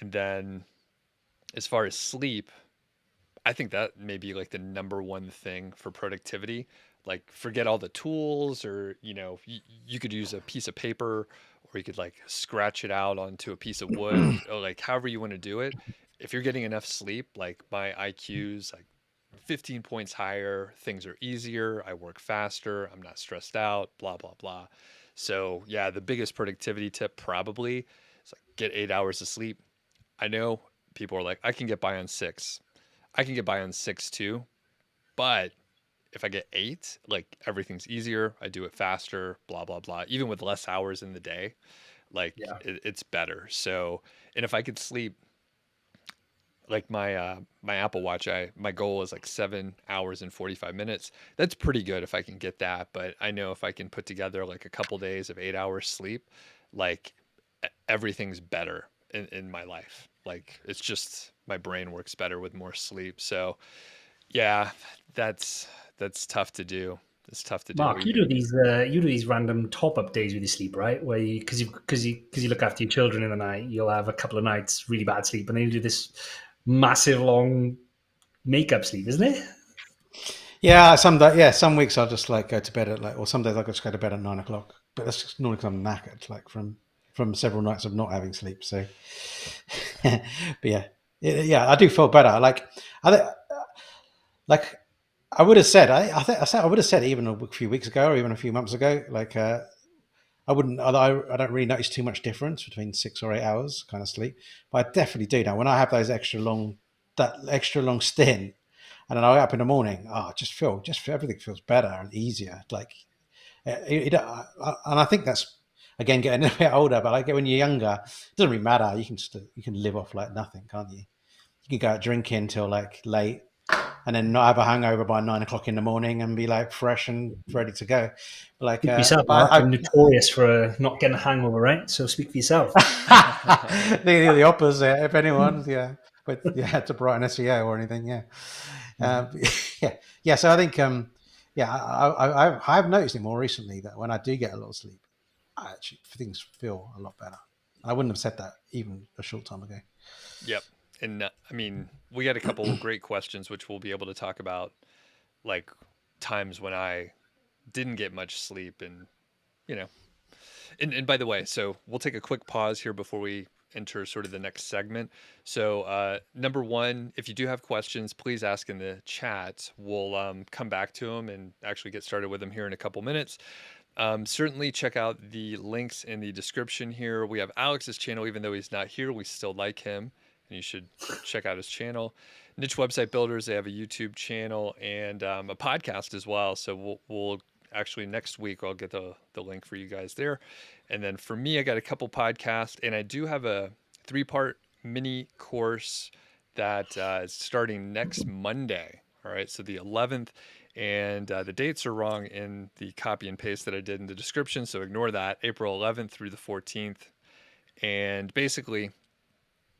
And then as far as sleep, I think that may be like the number one thing for productivity. Like forget all the tools or, you could use a piece of paper or you could like scratch it out onto a piece of wood or like however you want to do it. If you're getting enough sleep, like my IQ's like 15 points higher, things are easier, I work faster, I'm not stressed out, blah, blah, blah. So, yeah, the biggest productivity tip probably is like get 8 hours of sleep. I know people are like, I can get by on 6. I can get by on 6 too, but if I get 8, like everything's easier, I do it faster, blah, blah, blah. Even with less hours in the day, like Yeah. it's better. So, and if I could sleep like my Apple Watch, my goal is like 7 hours and 45 minutes. That's pretty good if I can get that. But I know if I can put together like a couple days of 8 hours sleep, like everything's better in my life. Like it's just my brain works better with more sleep. So yeah, that's tough to do. It's tough to do. Mark, you do these random top up days with your sleep, right? Where because you look after your children in the night, you'll have a couple of nights really bad sleep, and then you do this massive long makeup sleep, isn't it? Yeah, some weeks I'll just like go to bed at like, or some days I'll just go to bed at 9 o'clock. But that's just normally because I'm knackered, like from several nights of not having sleep. So, but yeah, I do feel better. Like I would have said, I would have said even a few weeks ago or even a few months ago, like I wouldn't, I don't really notice too much difference between 6 or 8 hours kind of sleep, but I definitely do now when I have that extra long stint. And then I wake up in the morning. Oh, everything feels better and easier. Like, and I think that's again getting a bit older. But like when you're younger, it doesn't really matter. You can live off like nothing, can't you? You can go out drinking till like late, and then not have a hangover by 9 o'clock in the morning and be like fresh and ready to go. Like, Speak for yourself, but Mark. You're notorious for not getting a hangover, right? So speak for yourself. the opposite, if anyone, yeah. But yeah, to brighten SEO or anything, yeah. Yeah, yeah. So I think, yeah, I've noticed it more recently that when I do get a lot of sleep, things feel a lot better. I wouldn't have said that even a short time ago. Yep. And I mean, we got a couple great questions, which we'll be able to talk about, like times when I didn't get much sleep and, you know, and by the way, so we'll take a quick pause here before we enter sort of the next segment. So, number one, if you do have questions, please ask in the chat. We'll come back to them and actually get started with them here in a couple minutes. Certainly check out the links in the description here. We have Alex's channel, even though he's not here, we still like him, and you should check out his channel. Niche Website Builders, they have a YouTube channel and a podcast as well. So we'll actually next week I'll get the link for you guys there. And then for me, I got a couple podcasts, and I do have a 3-part mini course that is starting next Monday. All right, so the 11th. And the dates are wrong in the copy and paste that I did in the description, so ignore that. April 11th through the 14th. And basically,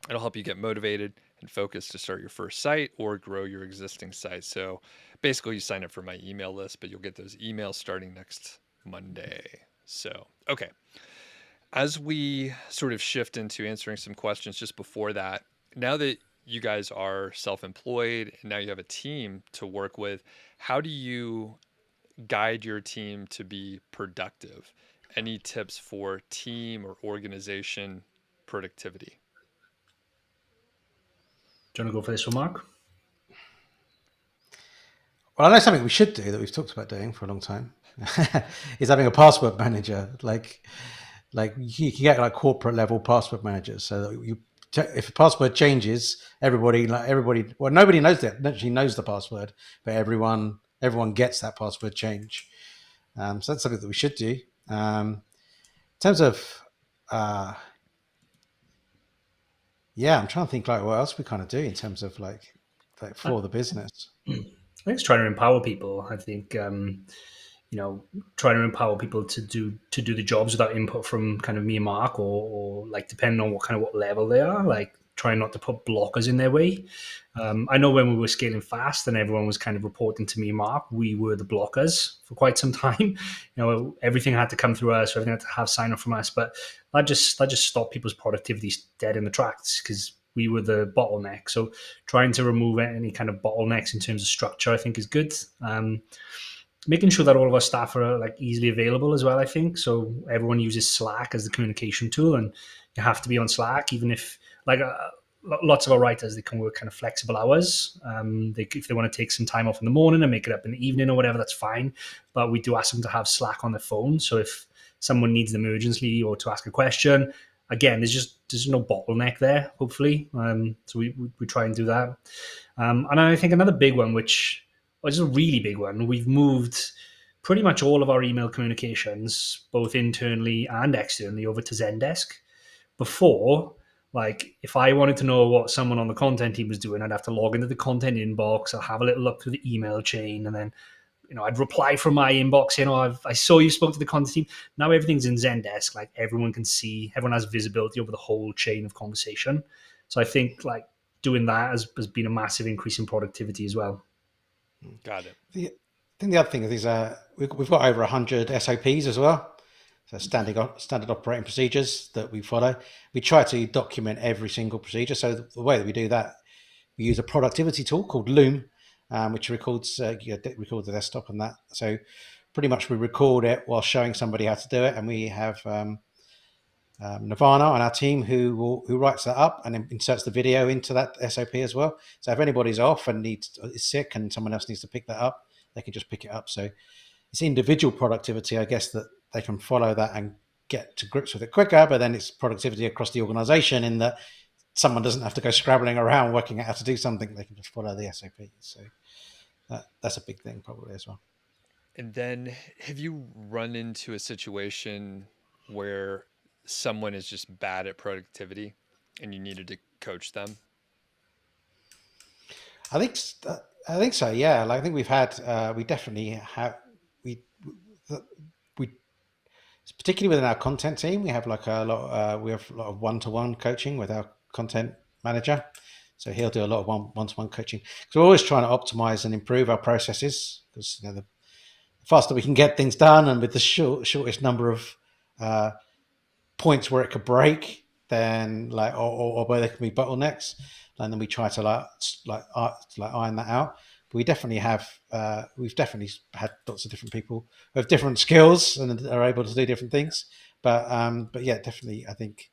it'll help you get motivated and focused to start your first site or grow your existing site. So basically, you sign up for my email list, but you'll get those emails starting next Monday. So, okay. As we sort of shift into answering some questions just before that, now that you guys are self-employed and now you have a team to work with, how do you guide your team to be productive? Any tips for team or organization productivity? Do you want to go for this one, Mark? Well, I know something we should do that we've talked about doing for a long time is having a password manager. Like you can get like corporate level password managers, so that if a password changes, everybody, well, nobody knows that actually knows the password, but everyone gets that password change. So that's something that we should do. In terms of, yeah, I'm trying to think like what else we kind of do in terms of like for the business. I think it's trying to empower people. I think trying to empower people to do the jobs without input from kind of me and Mark, or like depending on what level they are, like trying not to put blockers in their way. I know when we were scaling fast and everyone was kind of reporting to me, Mark, we were the blockers for quite some time. Everything had to come through us, everything had to have sign off from us. But that just stopped people's productivity dead in the tracks because we were the bottleneck. So trying to remove any kind of bottlenecks in terms of structure, I think, is good. Making sure that all of our staff are like easily available as well, I think. So everyone uses Slack as the communication tool, and you have to be on Slack, even if lots of our writers, they can work kind of flexible hours. If they want to take some time off in the morning and make it up in the evening or whatever, that's fine. But we do ask them to have Slack on their phone. So if someone needs them urgently or to ask a question, again, there's no bottleneck there, hopefully. So we try and do that. And I think another big one, which is a really big one, we've moved pretty much all of our email communications, both internally and externally, over to Zendesk. Before, like if I wanted to know what someone on the content team was doing, I'd have to log into the content inbox. I'll have a little look through the email chain, and then I'd reply from my inbox saying, I saw you spoke to the content team. Now everything's in Zendesk. Like everyone can see, everyone has visibility over the whole chain of conversation. So I think like doing that has been a massive increase in productivity as well. Got it. I think the other thing is we've got over 100 SOPs as well. So standard operating procedures that we follow. We try to document every single procedure. So the way that we do that, we use a productivity tool called Loom, which records the desktop and that. So pretty much we record it while showing somebody how to do it. And we have Nirvana on our team who writes that up and then inserts the video into that SOP as well. So if anybody's off and is sick and someone else needs to pick that up, they can just pick it up. So it's individual productivity, I guess, that they can follow that and get to grips with it quicker, but then it's productivity across the organization in that someone doesn't have to go scrabbling around working out how to do something. They can just follow the SOP. So that's a big thing probably as well. And then have you run into a situation where someone is just bad at productivity and you needed to coach them? I think so. Yeah. Like I think we definitely have, we particularly within our content team, we have like a lot of one-to-one coaching with our content manager. So he'll do a lot of one-to-one coaching. So we're always trying to optimize and improve our processes because the faster we can get things done and with the shortest number of points where it could break, then or where there can be bottlenecks, and then we try to iron that out. But we definitely have we've definitely had lots of different people who have different skills and are able to do different things. But yeah, definitely I think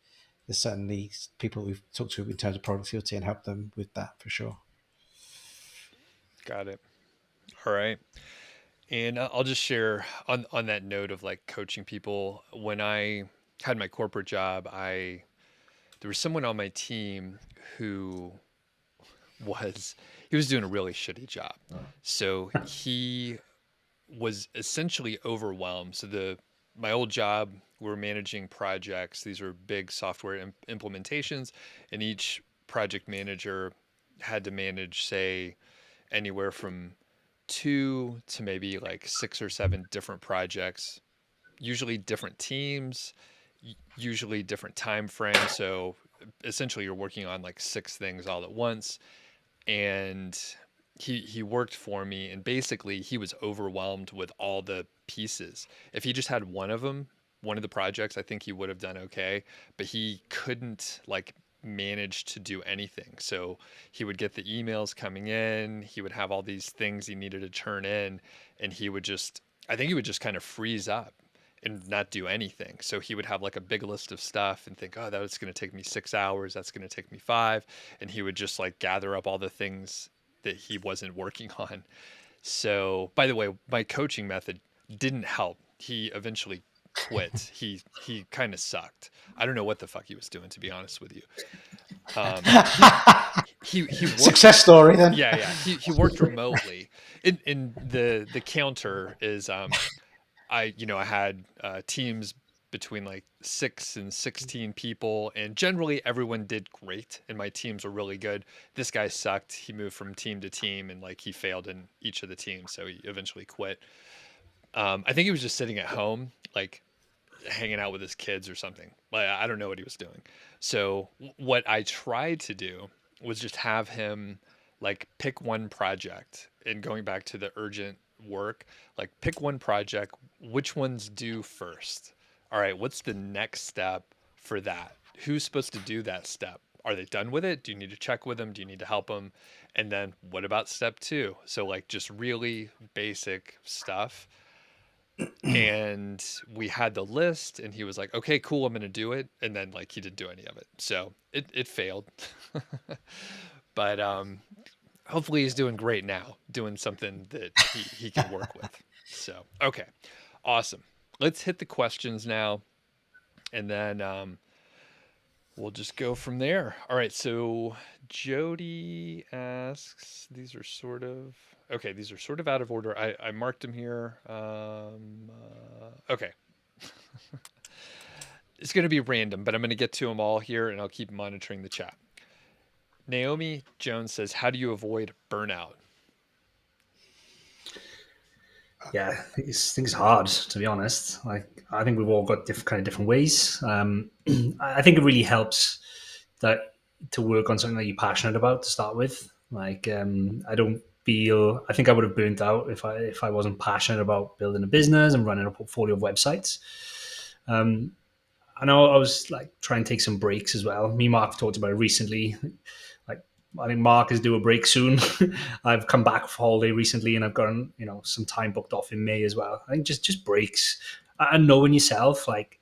there's certainly people we've talked to in terms of productivity and help them with that for sure. Got it. All right. And I'll just share on that note of like coaching people. When I had my corporate job, there was someone on my team who he was doing a really shitty job. So he was essentially overwhelmed. So my old job, we were managing projects. These were big software implementations, and each project manager had to manage, say, anywhere from 2 to maybe like 6 or 7 different projects, usually different teams, usually different time frames. So essentially you're working on like 6 things all at once. And he worked for me, and basically he was overwhelmed with all the pieces. If he just had one of the projects, I think he would have done okay, but he couldn't like manage to do anything. So he would get the emails coming in, he would have all these things he needed to turn in, and I think he would just kind of freeze up and not do anything. So he would have like a big list of stuff and think, oh, that's going to take me 6 hours. That's going to take me 5. And he would just like gather up all the things that he wasn't working on. So, by the way, my coaching method didn't help. He eventually quit. He kind of sucked. I don't know what the fuck he was doing, to be honest with you. He worked, success story then. Yeah. He worked remotely. In the counter is I had teams between like 6 and 16 people, and generally everyone did great, and my teams were really good. This guy sucked. He moved from team to team, and like he failed in each of the teams, so he eventually quit. I think he was just sitting at home, like hanging out with his kids or something. Like, I don't know what he was doing. So what I tried to do was just have him like pick one project, and going back to the urgent work, like pick one project, which ones due first? All right, what's the next step for that? Who's supposed to do that step? Are they done with it? Do you need to check with them? Do you need to help them? And then what about step two? So like just really basic stuff. And we had the list, and he was like, okay, cool, I'm going to do it. And then like he didn't do any of it. So it failed. But hopefully he's doing great now, doing something that he can work with. So, okay, awesome. Let's hit the questions now, and then we'll just go from there. All right, so Jody asks, these are sort of out of order. I marked them here. Okay. It's going to be random, but I'm going to get to them all here, and I'll keep monitoring the chat. Naomi Jones says, how do you avoid burnout? Yeah, I think it's hard, to be honest. Like, I think we've all got different ways. I think it really helps to work on something that you're passionate about to start with. Like, I think I would have burnt out if I wasn't passionate about building a business and running a portfolio of websites. I know I was like trying to take some breaks as well. Me and Mark talked about it recently. Like, I think Mark is due a break soon. I've come back for holiday recently, and I've got some time booked off in May as well. I think just breaks and knowing yourself, like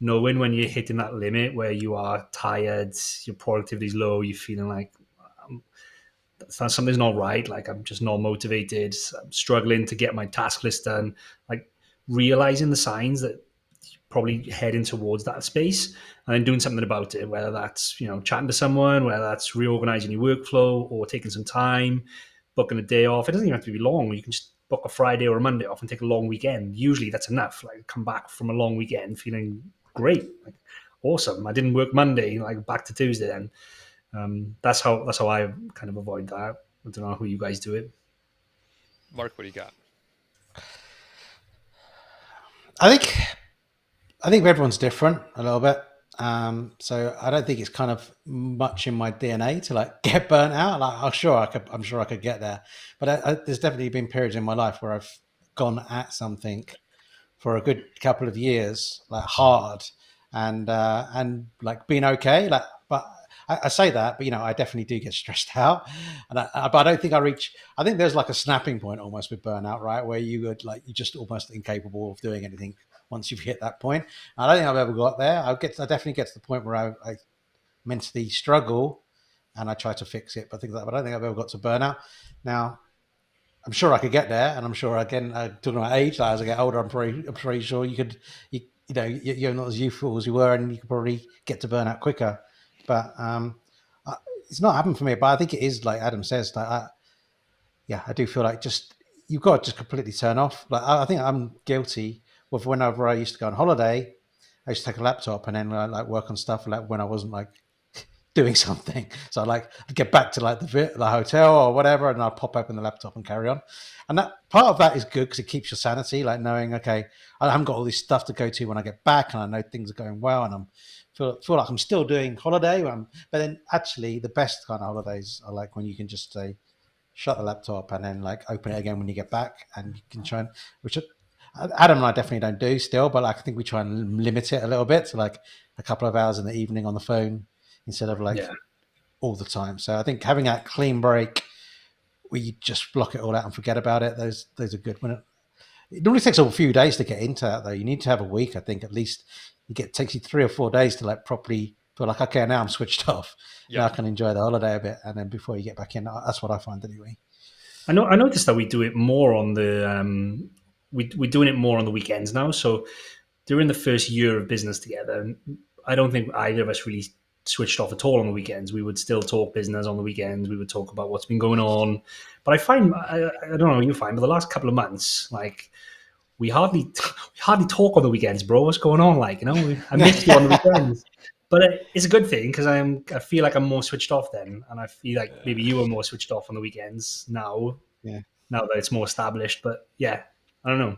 knowing when you're hitting that limit where you are tired, your productivity is low, you're feeling like something's not right. Like, I'm just not motivated. I'm struggling to get my task list done. Like, realizing the signs that probably heading towards that space, and then doing something about it, whether that's chatting to someone, whether that's reorganizing your workflow, or taking some time, booking a day off. It doesn't even have to be long. You can just book a Friday or a Monday off and take a long weekend. Usually that's enough. Like, come back from a long weekend feeling great, like awesome. I didn't work Monday, like back to Tuesday then. That's how I kind of avoid that. I don't know how you guys do it. Mark, what do you got? I think everyone's different a little bit. So I don't think it's kind of much in my DNA to like get burnt out. Like, I'm sure I could get there, but there's definitely been periods in my life where I've gone at something for a good couple of years, like hard, and like being okay. Like, but I say that, but I definitely do get stressed out, but I don't think I think there's like a snapping point almost with burnout, right, where you're just almost incapable of doing anything once you've hit that point. I don't think I've ever got there. I definitely get to the point where I mentally struggle and I try to fix it, but I don't think I've ever got to burnout. Now, I'm sure I could get there, and I'm sure again, talking about age, like as I get older, I'm pretty sure you're not as youthful as you were, and you could probably get to burnout quicker. But it's not happened for me. But I think it is like Adam says. Like, I do feel like you've got to just completely turn off. Like, I think I'm guilty with whenever I used to go on holiday, I used to take a laptop and then like work on stuff like when I wasn't like doing something. So I'd get back to like the hotel or whatever, and I'd pop open the laptop and carry on. And that part of that is good because it keeps your sanity, like knowing, okay, I haven't got all this stuff to go to when I get back, and I know things are going well, and feel like I'm still doing holiday. But then actually the best kind of holidays are like when you can just say, shut the laptop and then like open it again when you get back, and you can try and, which Adam and I definitely don't do still, but like I think we try and limit it a little bit to like a couple of hours in the evening on the phone instead of like all the time. So I think having that clean break where you just block it all out and forget about it, those are good. It normally takes a few days to get into that though. You need to have a week, I think, at least. It takes you 3 or 4 days to like properly feel like, okay, now I'm switched off. Yep. Now I can enjoy the holiday a bit, and then before you get back in, that's what I find anyway. I noticed that we do it more on the we're doing it more on the weekends now. So during the first year of business together, I don't think either of us really switched off at all on the weekends. We would still talk business on the weekends. We would talk about what's been going on. But I find, I don't know what you find, but the last couple of months, like we hardly talk on the weekends, bro. What's going on? Like, I miss you on the weekends. But it's a good thing because I feel like I'm more switched off then. And I feel like maybe you are more switched off on the weekends now. Yeah. Now that it's more established. But yeah, I don't know.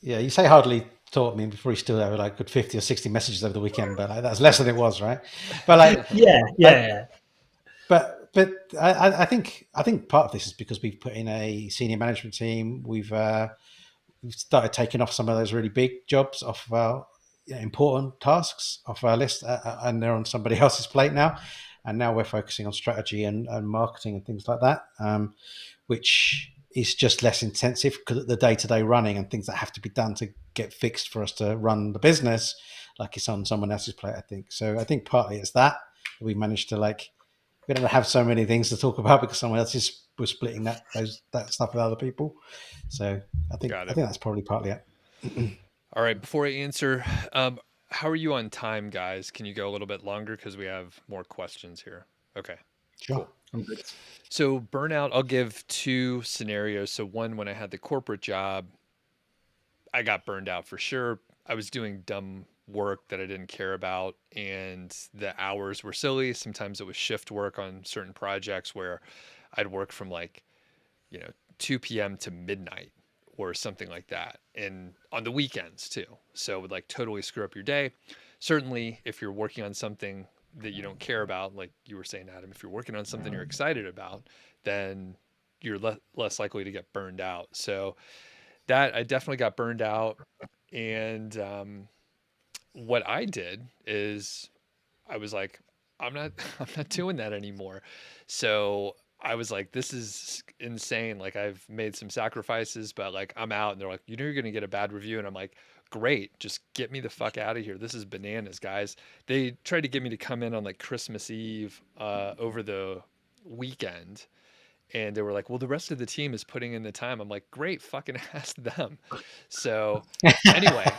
Yeah. You say hardly taught me before he still had like good 50 or 60 messages over the weekend, but like, that's less than it was, right? But like, Yeah. I think part of this is because we've put in a senior management team. We've started taking off some of those really big jobs off our important tasks off our list, and they're on somebody else's plate now. And now we're focusing on strategy and marketing and things like that, which is just less intensive because the day-to-day running and things that have to be done to get fixed for us to run the business, like it's on someone else's plate, I think. So I think partly it's that we managed to we don't have so many things to talk about because someone else was splitting that stuff with other people. So I think that's probably partly it. All right. Before I answer, how are you on time, guys? Can you go a little bit longer because we have more questions here? Okay. Sure. Cool. I'm good. So burnout, I'll give two scenarios. So one, when I had the corporate job, I got burned out for sure. I was doing dumb work that I didn't care about, and the hours were silly. Sometimes it was shift work on certain projects where I'd work from 2 p.m. to midnight or something like that, and on the weekends too. So it would totally screw up your day. Certainly, if you're working on something that you don't care about, like you were saying, Adam, if you're working on something you're excited about, then you're less likely to get burned out. So that I definitely got burned out. And what I did is I was like, I'm not doing that anymore. So I was like, this is insane. I've made some sacrifices, but I'm out. And they're like, you're going to get a bad review. And I'm like, great, just get me the fuck out of here. This is bananas, guys. They tried to get me to come in on Christmas Eve over the weekend. And they were like, well, the rest of the team is putting in the time. I'm like, great, fucking ask them. So anyway,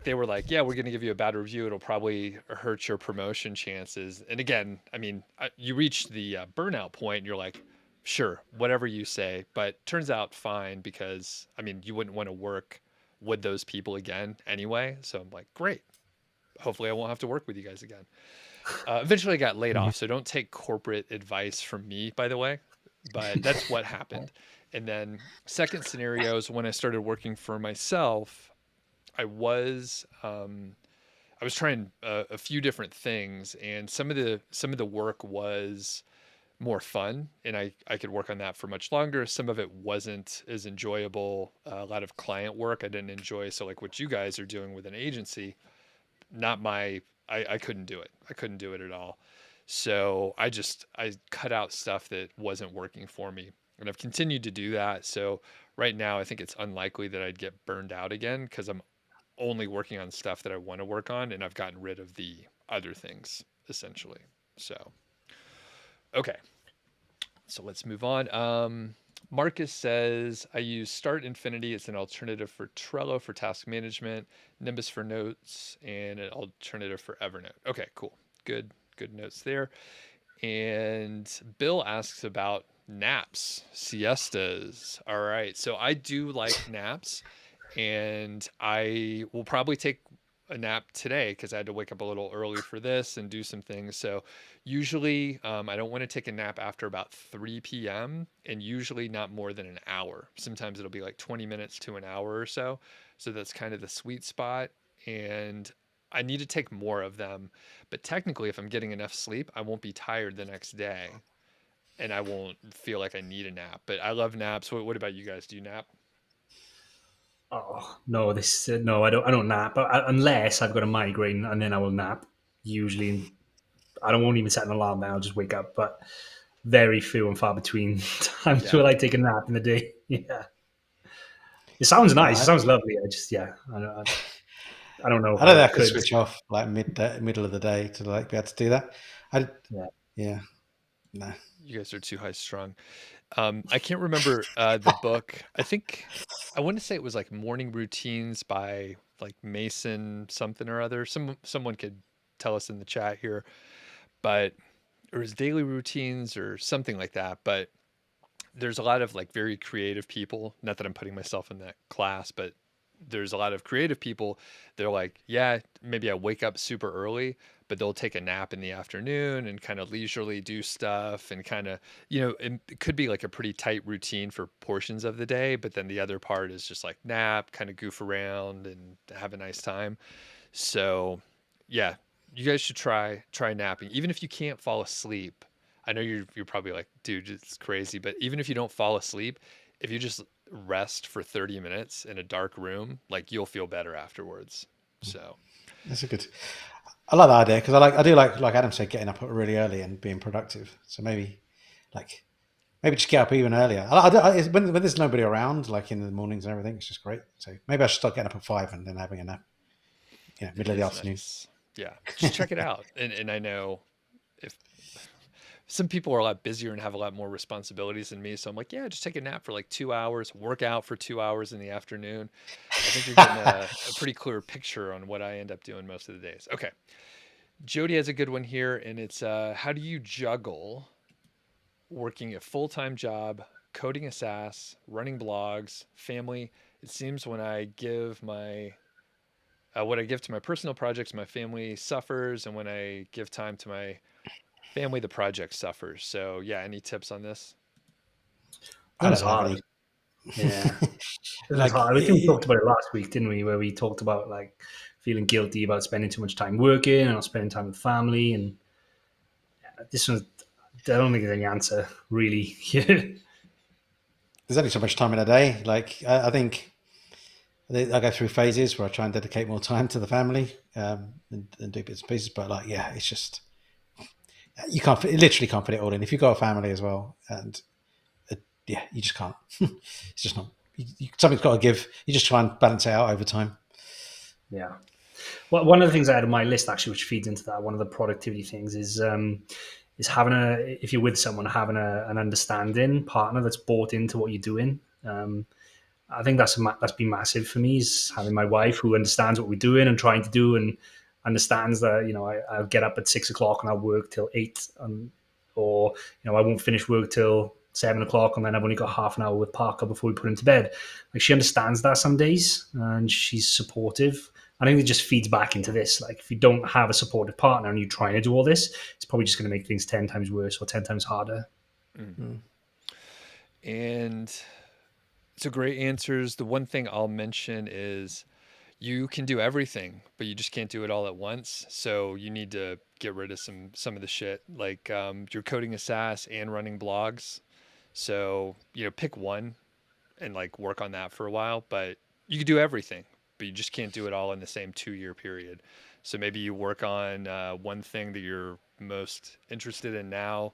they were like, yeah, we're going to give you a bad review. It'll probably hurt your promotion chances. And again, I mean, you reach the burnout point and you're like, sure, whatever you say, but turns out fine because I mean, you wouldn't want to work with those people again anyway. So I'm like, great. Hopefully I won't have to work with you guys again. Eventually I got laid off. So don't take corporate advice from me, by the way, but that's what happened. And then second scenario is when I started working for myself, I was trying a few different things, and some of the work was more fun, and I could work on that for much longer. Some of it wasn't as enjoyable. A lot of client work I didn't enjoy. So what you guys are doing with an agency, not my, I couldn't do it. I couldn't do it at all. So I cut out stuff that wasn't working for me, and I've continued to do that. So right now I think it's unlikely that I'd get burned out again because I'm only working on stuff that I want to work on, and I've gotten rid of the other things essentially. So, okay. So let's move on. Marcus says, I use Start Infinity. It's an alternative for Trello for task management, Nimbus for notes, and an alternative for Evernote. Okay, cool. Good notes there. And Bill asks about naps, siestas. All right. So I do like naps, and I will probably take a nap today because I had to wake up a little early for this and do some things. So usually I don't want to take a nap after about 3 p.m. and usually not more than an hour. Sometimes it'll be 20 minutes to an hour or so. So that's kind of the sweet spot. And I need to take more of them. But technically, if I'm getting enough sleep, I won't be tired the next day and I won't feel like I need a nap. But I love naps. What about you guys? Do you nap? Oh no, no, I don't. I don't nap, unless I've got a migraine, and then I will nap. Usually, I won't even set an alarm. Then I'll just wake up. But very few and far between times will I take a nap in the day. Yeah, it sounds nice. It sounds lovely. I just I don't know. I don't have to switch off middle of the day to be able to do that. No. You guys are too high strung. I can't remember the book. I want to say it was Morning Routines by Mason something or other. Someone could tell us in the chat here, but or his Daily Routines or something like that. But there's a lot of very creative people. Not that I'm putting myself in that class, but there's a lot of creative people. They're like, yeah, maybe I wake up super early, but they'll take a nap in the afternoon and kind of leisurely do stuff and kind of, it could be like a pretty tight routine for portions of the day, but then the other part is just like nap, kind of goof around and have a nice time. So, yeah, you guys should try napping, even if you can't fall asleep. I know you're probably like, dude, it's crazy, but even if you don't fall asleep, if you just rest for 30 minutes in a dark room, like you'll feel better afterwards. So That's a good. I like that idea because I do like Adam said, getting up really early and being productive. So maybe just get up even earlier. When there's nobody around, like in the mornings and everything, it's just great. So maybe I should start getting up at 5 and then having a nap. Middle of the afternoon. nice. Yeah, just check it out. And I know if some people are a lot busier and have a lot more responsibilities than me, so I'm like, yeah, just take a nap for like 2 hours, work out for 2 hours in the afternoon. I think you're getting a pretty clear picture on what I end up doing most of the days. Okay, Jody has a good one here, and it's how do you juggle working a full-time job, coding a SaaS, running blogs, family? It seems when I give my what I give to my personal projects, my family suffers, and when I give time to my family, the project suffers. So yeah, any tips on this? I That's don't have hard. any. Yeah. Like, I think we talked about it last week, didn't we? Where we talked about like feeling guilty about spending too much time working and not spending time with family. And this one, I don't think there's any answer really. there's only so much time in a day. Like I think I go through phases where I try and dedicate more time to the family and do bits and pieces. But it's just you literally can't fit it all in. If you've got a family as well, and you just can't. It's just not. Something's got to give. You just try and balance it out over time. Yeah. Well, one of the things I had on my list actually, which feeds into that, one of the productivity things is having if you're with someone, having an understanding partner that's bought into what you're doing. I think that's been massive for me, is having my wife who understands what we're doing and trying to do, and understands that I'll get up at 6 o'clock and I'll work till 8, or I won't finish work till 7 o'clock, and then I've only got half an hour with Parker before we put him to bed. Like, she understands that some days, and she's supportive. I think it just feeds back into this. Like, if you don't have a supportive partner and you're trying to do all this, it's probably just going to make things 10 times worse or 10 times harder. Mm-hmm. And so great answers. The one thing I'll mention is you can do everything, but you just can't do it all at once. So you need to get rid of some of the shit. Like you're coding a SaaS and running blogs. So, pick one and like work on that for a while, but you can do everything, but you just can't do it all in the same 2-year period. So maybe you work on one thing that you're most interested in now,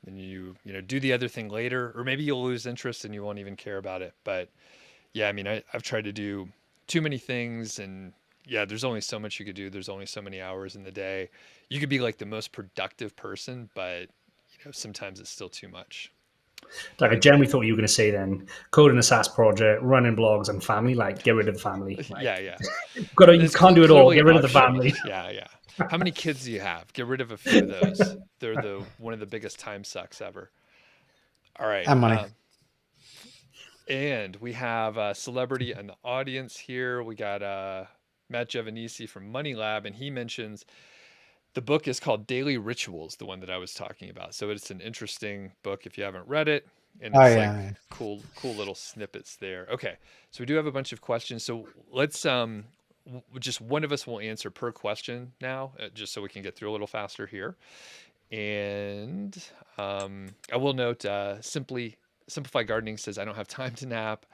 and you do the other thing later, or maybe you'll lose interest and you won't even care about it. But yeah, I mean, I've tried to do too many things, and yeah, there's only so much you could do. There's only so many hours in the day. You could be like the most productive person, but sometimes it's still too much. Like, I generally thought you were going to say then coding a SaaS project, running blogs, and family. Like, get rid of the family. Like, yeah. You can't do it all. Get rid of the family. Yeah. How many kids do you have? Get rid of a few of those. They're one of the biggest time sucks ever. All right. And money. And we have a celebrity in the audience here. We got Matt Giovanisi from Money Lab, and he mentions the book is called Daily Rituals, the one that I was talking about. So it's an interesting book if you haven't read it. And it's cool little snippets there. Okay. So we do have a bunch of questions. So let's just one of us will answer per question now, just so we can get through a little faster here. And I will note Simplify Gardening says, I don't have time to nap.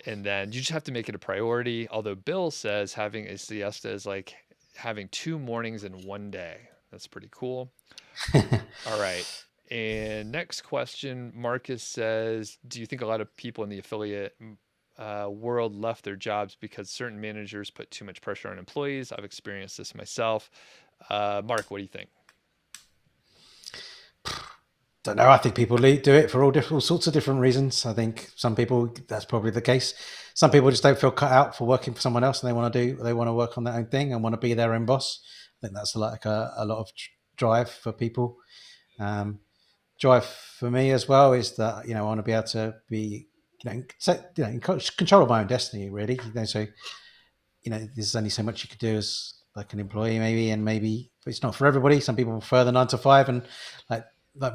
And then you just have to make it a priority. Although Bill says having a siesta is like having 2 mornings in one day. That's pretty cool. All right. And next question, Marcus says, do you think a lot of people in the affiliate world left their jobs because certain managers put too much pressure on employees? I've experienced this myself. Mark, what do you think? Don't know. I think people do it for all sorts of different reasons. I think some people, that's probably the case. Some people just don't feel cut out for working for someone else, and they want to work on their own thing and want to be their own boss. I think that's like a lot of drive for people. Drive for me as well is that I want to be able to be control of my own destiny, really. So there's only so much you could do as like an employee, maybe, and maybe it's not for everybody. Some people prefer the 9 to 5, and like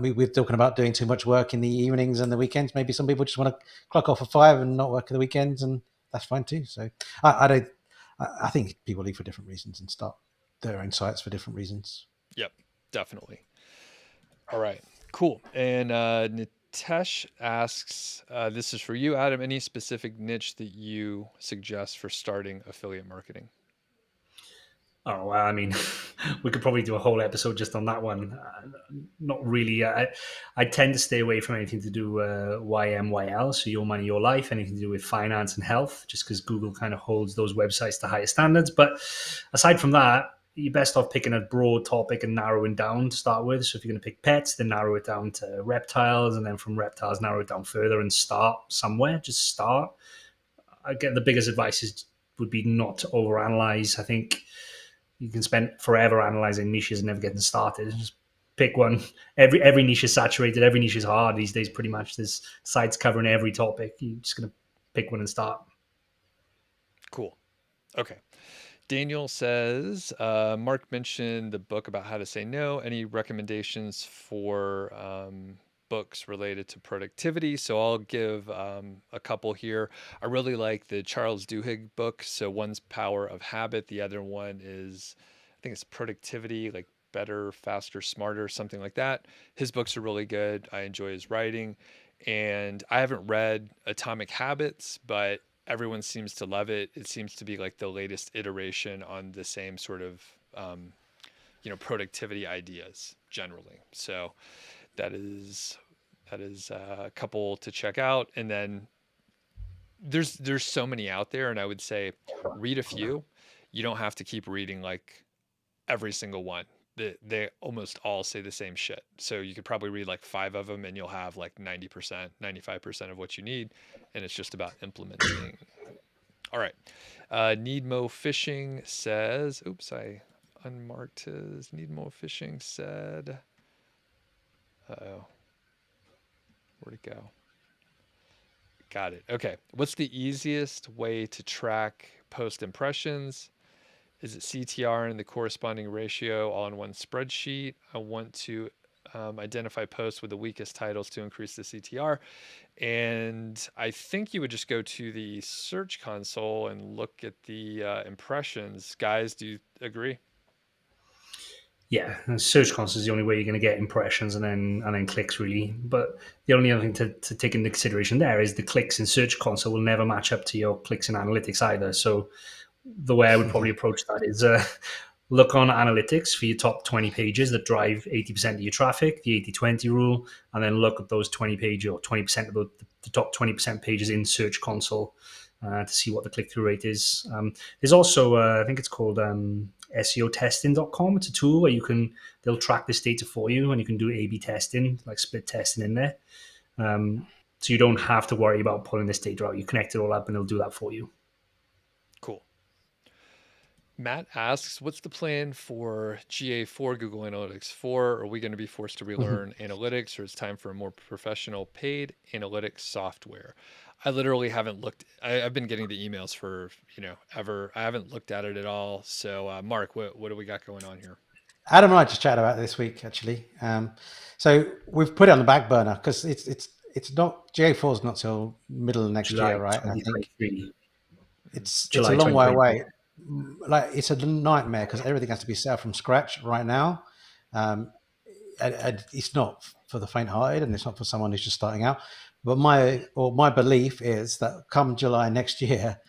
we're talking about doing too much work in the evenings and the weekends. Maybe some people just want to clock off at 5 and not work at the weekends, and that's fine too. So I think people leave for different reasons and start their own sites for different reasons. Yep, definitely. All right, cool. And Nitesh asks, this is for you, Adam, any specific niche that you suggest for starting affiliate marketing? Oh, well, I mean, we could probably do a whole episode just on that one. Not really. I tend to stay away from anything to do YMYL, so your money, your life, anything to do with finance and health, just because Google kind of holds those websites to higher standards. But aside from that, you're best off picking a broad topic and narrowing down to start with. So if you're going to pick pets, then narrow it down to reptiles, and then from reptiles, narrow it down further and start somewhere. Just start. I get the biggest advice would be not to overanalyze. I think you can spend forever analyzing niches and never getting started. Just pick one. Every niche is saturated. Every niche is hard these days, pretty much. There's sites covering every topic. You're just going to pick one and start. Cool. Okay. Daniel says, Mark mentioned the book about how to say no. Any recommendations for books related to productivity? So I'll give a couple here. I really like the Charles Duhigg book. So one's Power of Habit. The other one is, I think it's Productivity, like Better, Faster, Smarter, something like that. His books are really good. I enjoy his writing. And I haven't read Atomic Habits, but everyone seems to love it. It seems to be like the latest iteration on the same sort of, productivity ideas generally. So that is a couple to check out. And then there's so many out there, and I would say read a few. You don't have to keep reading like every single one. They almost all say the same shit. So you could probably read like 5 of them and you'll have like 90%, 95% of what you need. And it's just about implementing. All right. Need Mo Fishing says, oops, I unmarked his. Need Mo Fishing said, uh-oh. Where'd it go? Got it. Okay. What's the easiest way to track post impressions? Is it CTR and the corresponding ratio all in one spreadsheet? I want to identify posts with the weakest titles to increase the CTR. And I think you would just go to the Search Console and look at the impressions. Guys, do you agree? Yeah, Search Console is the only way you're going to get impressions and then clicks, really. But the only other thing to take into consideration there is the clicks in Search Console will never match up to your clicks in Analytics either. So the way I would probably approach that is look on Analytics for your top 20 pages that drive 80% of your traffic, the 80-20 rule, and then look at those 20 pages or 20% of the top 20% pages in Search Console to see what the click-through rate is. There's also, I think it's called SEOtesting.com. It's a tool where they'll track this data for you, and you can do A/B testing, like split testing in there. So you don't have to worry about pulling this data out. You connect it all up and it'll do that for you. Cool. Matt asks, what's the plan for GA4 Google Analytics 4? Are we going to be forced to relearn analytics, or it's time for a more professional paid analytics software? I literally haven't looked. I've been getting the emails for, ever. I haven't looked at it at all. So, Mark, what do we got going on here? Adam and I just chatted about it this week, actually. So we've put it on the back burner because it's not, GA4 is not till middle of next year, right? I think it's a long way away. Like, it's a nightmare because everything has to be set up from scratch right now. And it's not for the faint-hearted, and it's not for someone who's just starting out. But my belief is that come July next year,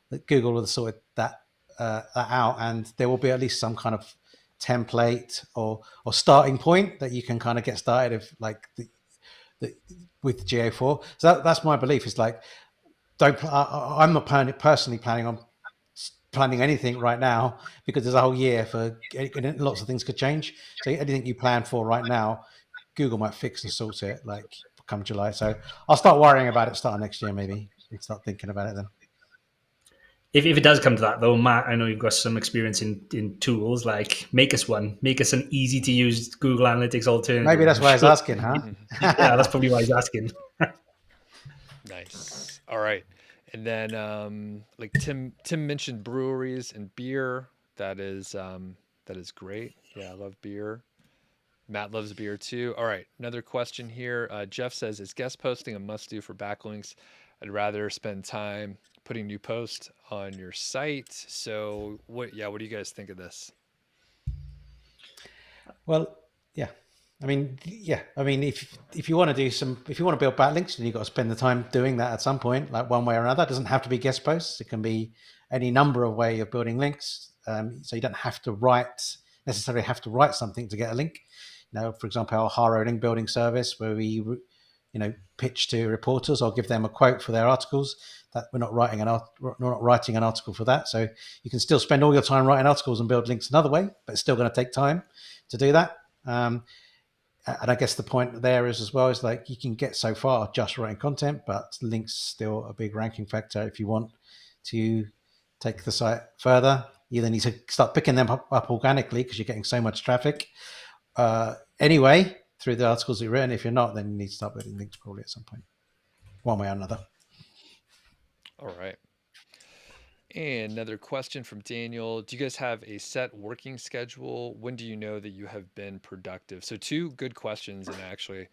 that Google will have sorted that out, and there will be at least some kind of template or starting point that you can kind of get started if with GA4. So that's my belief. Is like, I'm not personally planning on planning anything right now because there's a whole year for lots of things could change. So anything you plan for right now, Google might fix and sort it like come July. So I'll start worrying about it starting next year, maybe, and start thinking about it then. If it does come to that, though, Matt, I know you've got some experience in tools. Like, make us an easy to use Google Analytics alternative. Maybe that's why he's asking, huh? Yeah, that's probably why he's asking. Nice. All right. And then like Tim mentioned breweries and beer. That is great. Yeah, I love beer. Matt loves beer too. All right, another question here. Jeff says, "Is guest posting a must do for backlinks? I'd rather spend time putting new posts on your site." So, what? Yeah, what do you guys think of this? Well, yeah. I mean, yeah. I mean, if you want to do some, if you want to build backlinks, then you've got to spend the time doing that at some point, like one way or another. It doesn't have to be guest posts. It can be any number of way of building links. So you don't have to necessarily have to write something to get a link. For example, our Haro link building service, where we, pitch to reporters or give them a quote for their articles. That we're not writing an article for that. So you can still spend all your time writing articles and build links another way, but it's still going to take time to do that. And I guess the point there is as well is like you can get so far just writing content, but links still a big ranking factor. If you want to take the site further, you then need to start picking them up organically because you're getting so much traffic anyway through the articles you've written. If you're not, then you need to start building links probably at some point, one way or another. All right. And another question from Daniel. Do you guys have a set working schedule? When do you know that you have been productive? So, two good questions. And actually,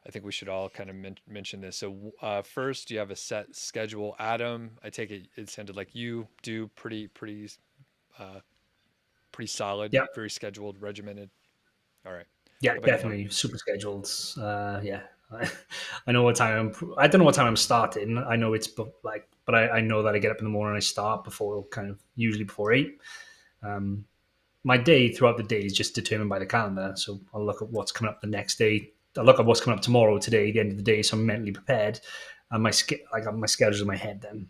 I think we should all kind of mention this. So, first, do you have a set schedule? Adam, I take it sounded like you do uh, pretty solid, Yeah, very scheduled, regimented. All right. yeah, How about you, Mark? definitely super scheduled. Yeah, I know what time I don't know what time I'm starting. I know it's but I know that I get up in the morning and I start before kind of usually before 8. Um, my day throughout the day is just determined by the calendar. So I'll look at what's coming up the next day. I'll look at what's coming up tomorrow, today, the end of the day. So I'm mentally prepared, and I got my schedules in my head. Then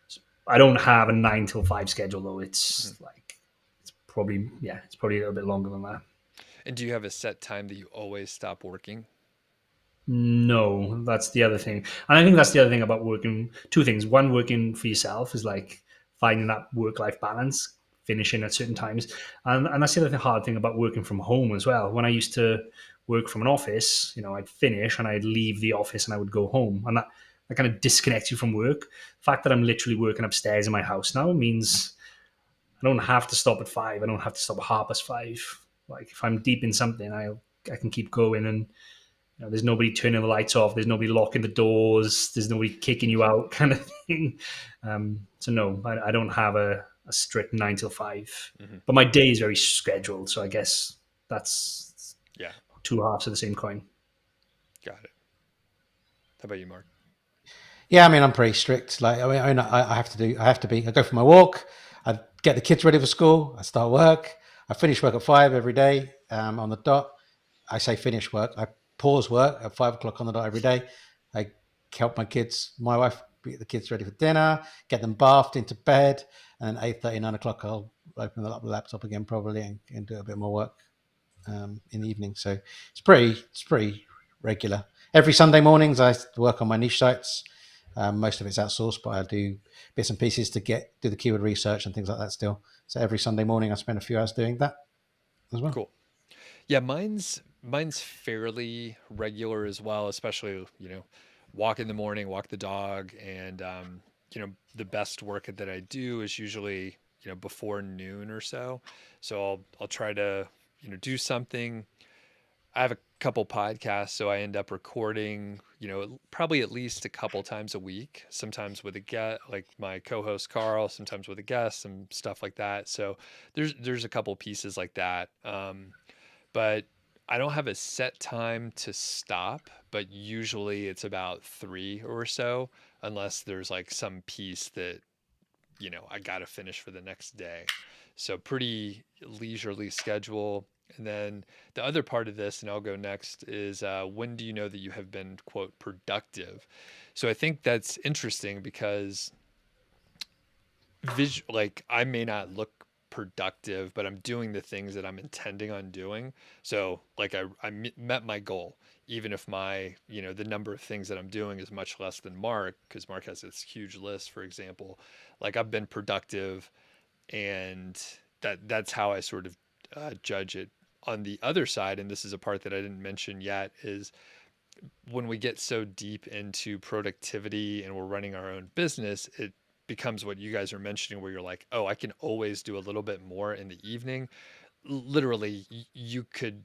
so I don't have a 9 till 5 schedule though. Mhm. It's probably a little bit longer than that. And do you have a set time that you always stop working? No, that's the other thing. And I think that's the other thing about working. Two things. One, working for yourself is like finding that work life balance, finishing at certain times. And that's the other hard thing about working from home as well. When I used to work from an office, I'd finish and I'd leave the office and I would go home. And that kind of disconnects you from work. The fact that I'm literally working upstairs in my house now means I don't have to stop at 5. I don't have to stop at 5:30. Like if I'm deep in something, I can keep going and there's nobody turning the lights off. There's nobody locking the doors. There's nobody kicking you out, kind of thing. So no, I don't have a strict 9 till 5. Hmm. But my day is very scheduled. So I guess that's Yeah, two halves of the same coin. got it. How about you, Mark? Yeah, I mean, I'm pretty strict. Like, I have to be. I go for my walk. I get the kids ready for school. I start work. I finish work at 5 every day on the dot. I say finish work. I pause work at 5 o'clock on the dot every day. I help my wife, get the kids ready for dinner, get them bathed into bed, and then 8:30, 9 o'clock, I'll open the laptop again probably and do a bit more work in the evening. So it's pretty regular. Every Sunday mornings, I work on my niche sites. Most of it's outsourced, but I do bits and pieces to do the keyword research and things like that still. So every Sunday morning, I spend a few hours doing that as well. Cool. Yeah, mine's fairly regular as well, especially, walk in the morning, walk the dog, and the best work that I do is usually, before noon or so. So I'll try to, do something. I have a couple podcasts, so I end up recording, probably at least a couple times a week, sometimes with a guest, like my co-host Carl, sometimes with a guest, and stuff like that. So there's a couple pieces like that. But I don't have a set time to stop, but usually it's about 3 or so, unless there's like some piece that, I got to finish for the next day. So pretty leisurely schedule. And then the other part of this, and I'll go next, is when do you know that you have been, quote, productive? So I think that's interesting because like I may not look productive, but I'm doing the things that I'm intending on doing. So like met my goal, even if the number of things that I'm doing is much less than Mark, because Mark has this huge list, for example. Like I've been productive, and that's how I sort of judge it. On the other side, and this is a part that I didn't mention yet, is when we get so deep into productivity and we're running our own business, it becomes what you guys are mentioning, where you're like, oh, I can always do a little bit more in the evening. Literally, you could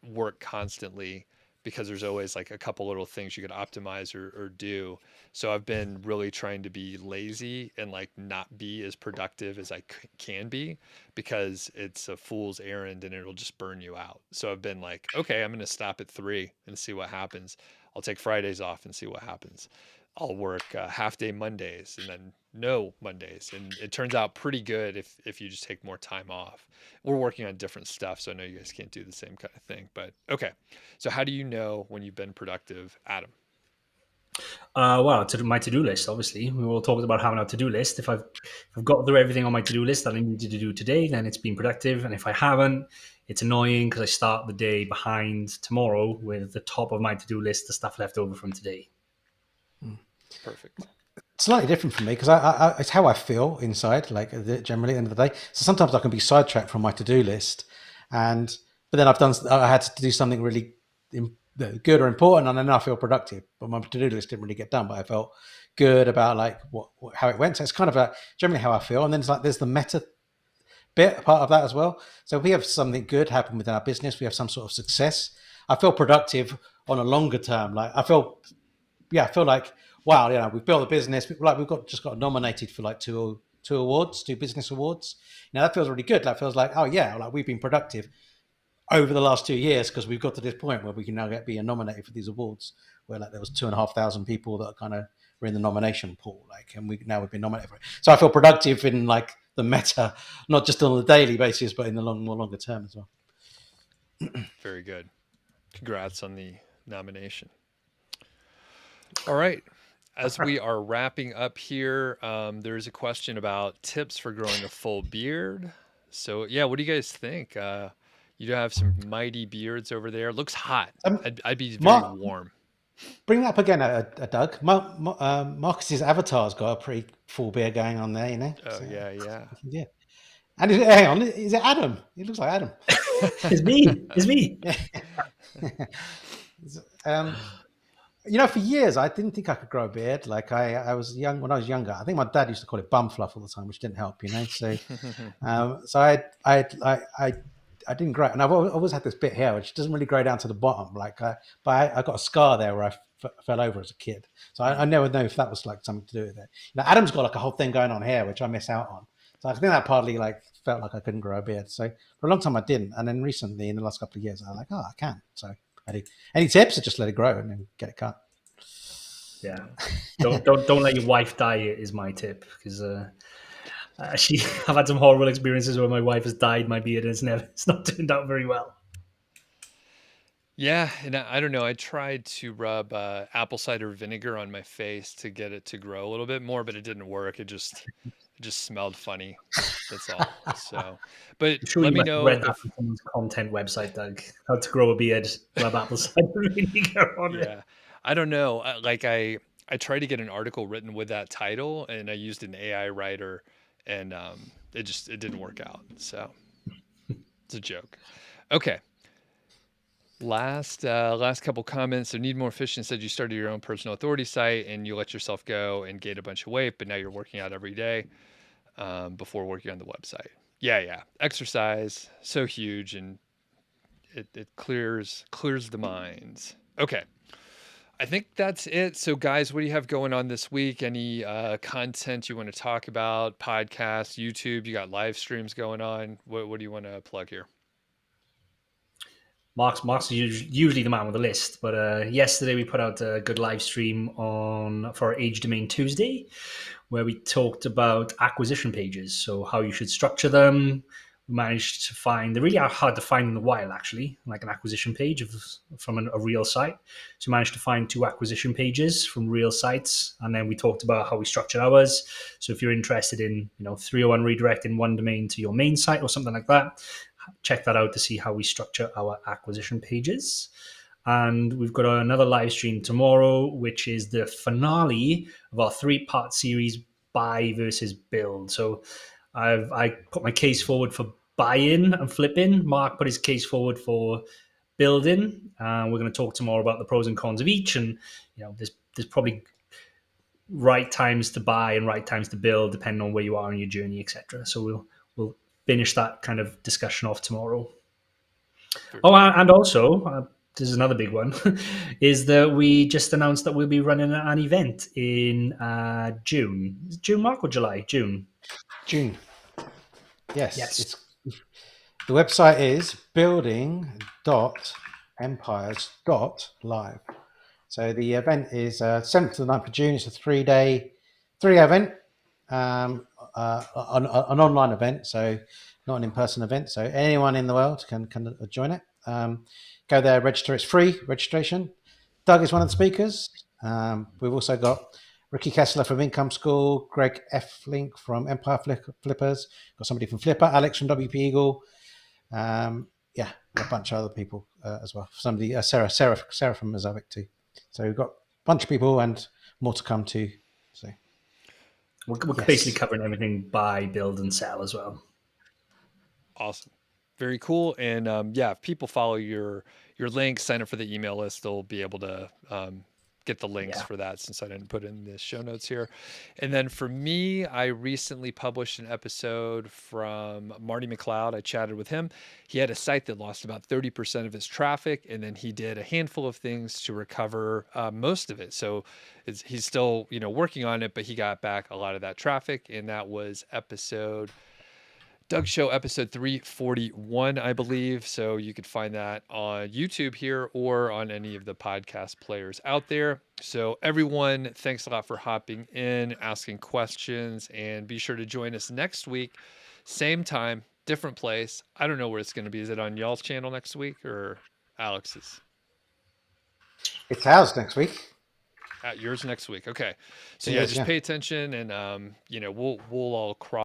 work constantly because there's always like a couple little things you could optimize or do. So I've been really trying to be lazy and like not be as productive as I can be, because it's a fool's errand and it'll just burn you out. So I've been like, okay, I'm going to stop at 3 and see what happens. I'll take Fridays off and see what happens. I'll work half day Mondays and then no Mondays. And it turns out pretty good if you just take more time off. We're working on different stuff, so I know you guys can't do the same kind of thing. But okay. So how do you know when you've been productive, Adam? Well, to my to-do list, obviously. We all talked about having a to-do list. If I've got through everything on my to-do list that I needed to do today, then it's been productive. And if I haven't, it's annoying because I start the day behind tomorrow with the top of my to-do list, the stuff left over from today. Perfect. Slightly different for me because I it's how I feel inside, like generally at the end of the day. So sometimes I can be sidetracked from my to-do list, but then I had to do something really good or important, and then I feel productive. But my to-do list didn't really get done, but I felt good about like how it went. So it's kind of generally how I feel. And then it's like there's the meta bit part of that as well. So if we have something good happen within our business, we have some sort of success, I feel productive on a longer term. Like I feel like, wow, we've built a business. Like we've just got nominated for like two business awards. That feels really good. That feels like, oh yeah, like we've been productive over the last 2 years because we've got to this point where we can now be nominated for these awards. Where like there was 2,500 people that kind of were in the nomination pool, like, and we've been nominated for it. So I feel productive in like the meta, not just on a daily basis, but in the longer term as well. Very good. Congrats on the nomination. All right. As we are wrapping up here, there's a question about tips for growing a full beard. So yeah, what do you guys think? You do have some mighty beards over there. Looks hot. I'd be very warm. Bring that up again, Doug. Marcus's avatar's got a pretty full beard going on there, Oh, so, yeah. And hang on, is it Adam? It looks like Adam. It's me. For years I didn't think I could grow a beard. Like I was young when I was younger. I think my dad used to call it bum fluff all the time, which didn't help, So, so I didn't grow, and I've always had this bit here, which doesn't really grow down to the bottom. Like, but I got a scar there where I fell over as a kid. So I never know if that was like something to do with it. Adam's got like a whole thing going on here, which I miss out on. So I think that partly like felt like I couldn't grow a beard. So for a long time I didn't, and then recently in the last couple of years I was like, oh, I can. So I do. Any tips? I just let it grow and then get it cut. Yeah, don't let your wife dye it is my tip, because I've had some horrible experiences where my wife has dyed my beard and it's not turned out very well. Yeah, and I don't know. I tried to rub apple cider vinegar on my face to get it to grow a little bit more, but it didn't work. It just smelled funny. That's all. So, but I'm sure let you me know read that from someone's content website, Doug. How to grow a beard, rub apple cider vinegar on it. Yeah, I don't know. Like I tried to get an article written with that title, and I used an AI writer, and it didn't work out. So it's a joke. Okay. Last couple comments. So Need More Efficient said you started your own personal authority site and you let yourself go and gain a bunch of weight, but now you're working out every day before working on the website. Yeah. Exercise, so huge, and it clears the minds. Okay. I think that's it. So guys, what do you have going on this week? Any content you want to talk about? Podcasts, YouTube, you got live streams going on. What do you want to plug here? Mark's usually the man with the list, but yesterday we put out a good live stream for Age Domain Tuesday, where we talked about acquisition pages, so how you should structure them. We managed to find, they really are hard to find in the wild, actually, like an acquisition page from a real site. So we managed to find 2 acquisition pages from real sites, and then we talked about how we structure ours. So if you're interested in 301 redirecting one domain to your main site or something like that, check that out to see how we structure our acquisition pages. And we've got another live stream tomorrow, which is the finale of our 3-part series, Buy versus Build. So I put my case forward for buy-in and flip-in. Mark put his case forward for building. We're going to talk tomorrow about the pros and cons of each, and there's probably right times to buy and right times to build depending on where you are in your journey, etc. So we'll finish that kind of discussion off tomorrow. Oh, and also, this is another big one, is that we just announced that we'll be running an event in June. Is it June, Mark, or July? June. Yes. The website is building.empires.live. So the event is 7th to the 9th of June. It's a three-day event, an online event, so not an in-person event. So anyone in the world can join it. Go there, register. It's free registration. Doug is one of the speakers. We've also got Ricky Kessler from Income School, Greg F. Link from Empire Flippers, got somebody from Flipper, Alex from WP Eagle. A bunch of other people as well. Somebody, Sarah from Mozambique too. So we've got a bunch of people and more to come too. So we're basically covering everything buy, build, and sell as well. Awesome. Very cool. And if people follow your link, sign up for the email list, they'll be able to get the links for that, since I didn't put in the show notes here. And then for me, I recently published an episode from Marty Mcleod. I chatted with him. He had a site that lost about 30% of his traffic, and then he did a handful of things to recover most of it. So he's still working on it, but he got back a lot of that traffic, and that was Doug Show episode 341, I believe. So you could find that on YouTube here or on any of the podcast players out there. So everyone, thanks a lot for hopping in, asking questions, and be sure to join us next week. Same time, different place. I don't know where it's going to be. Is it on y'all's channel next week or Alex's? It's ours next week. At yours next week. Okay. So just pay attention, and we'll all cross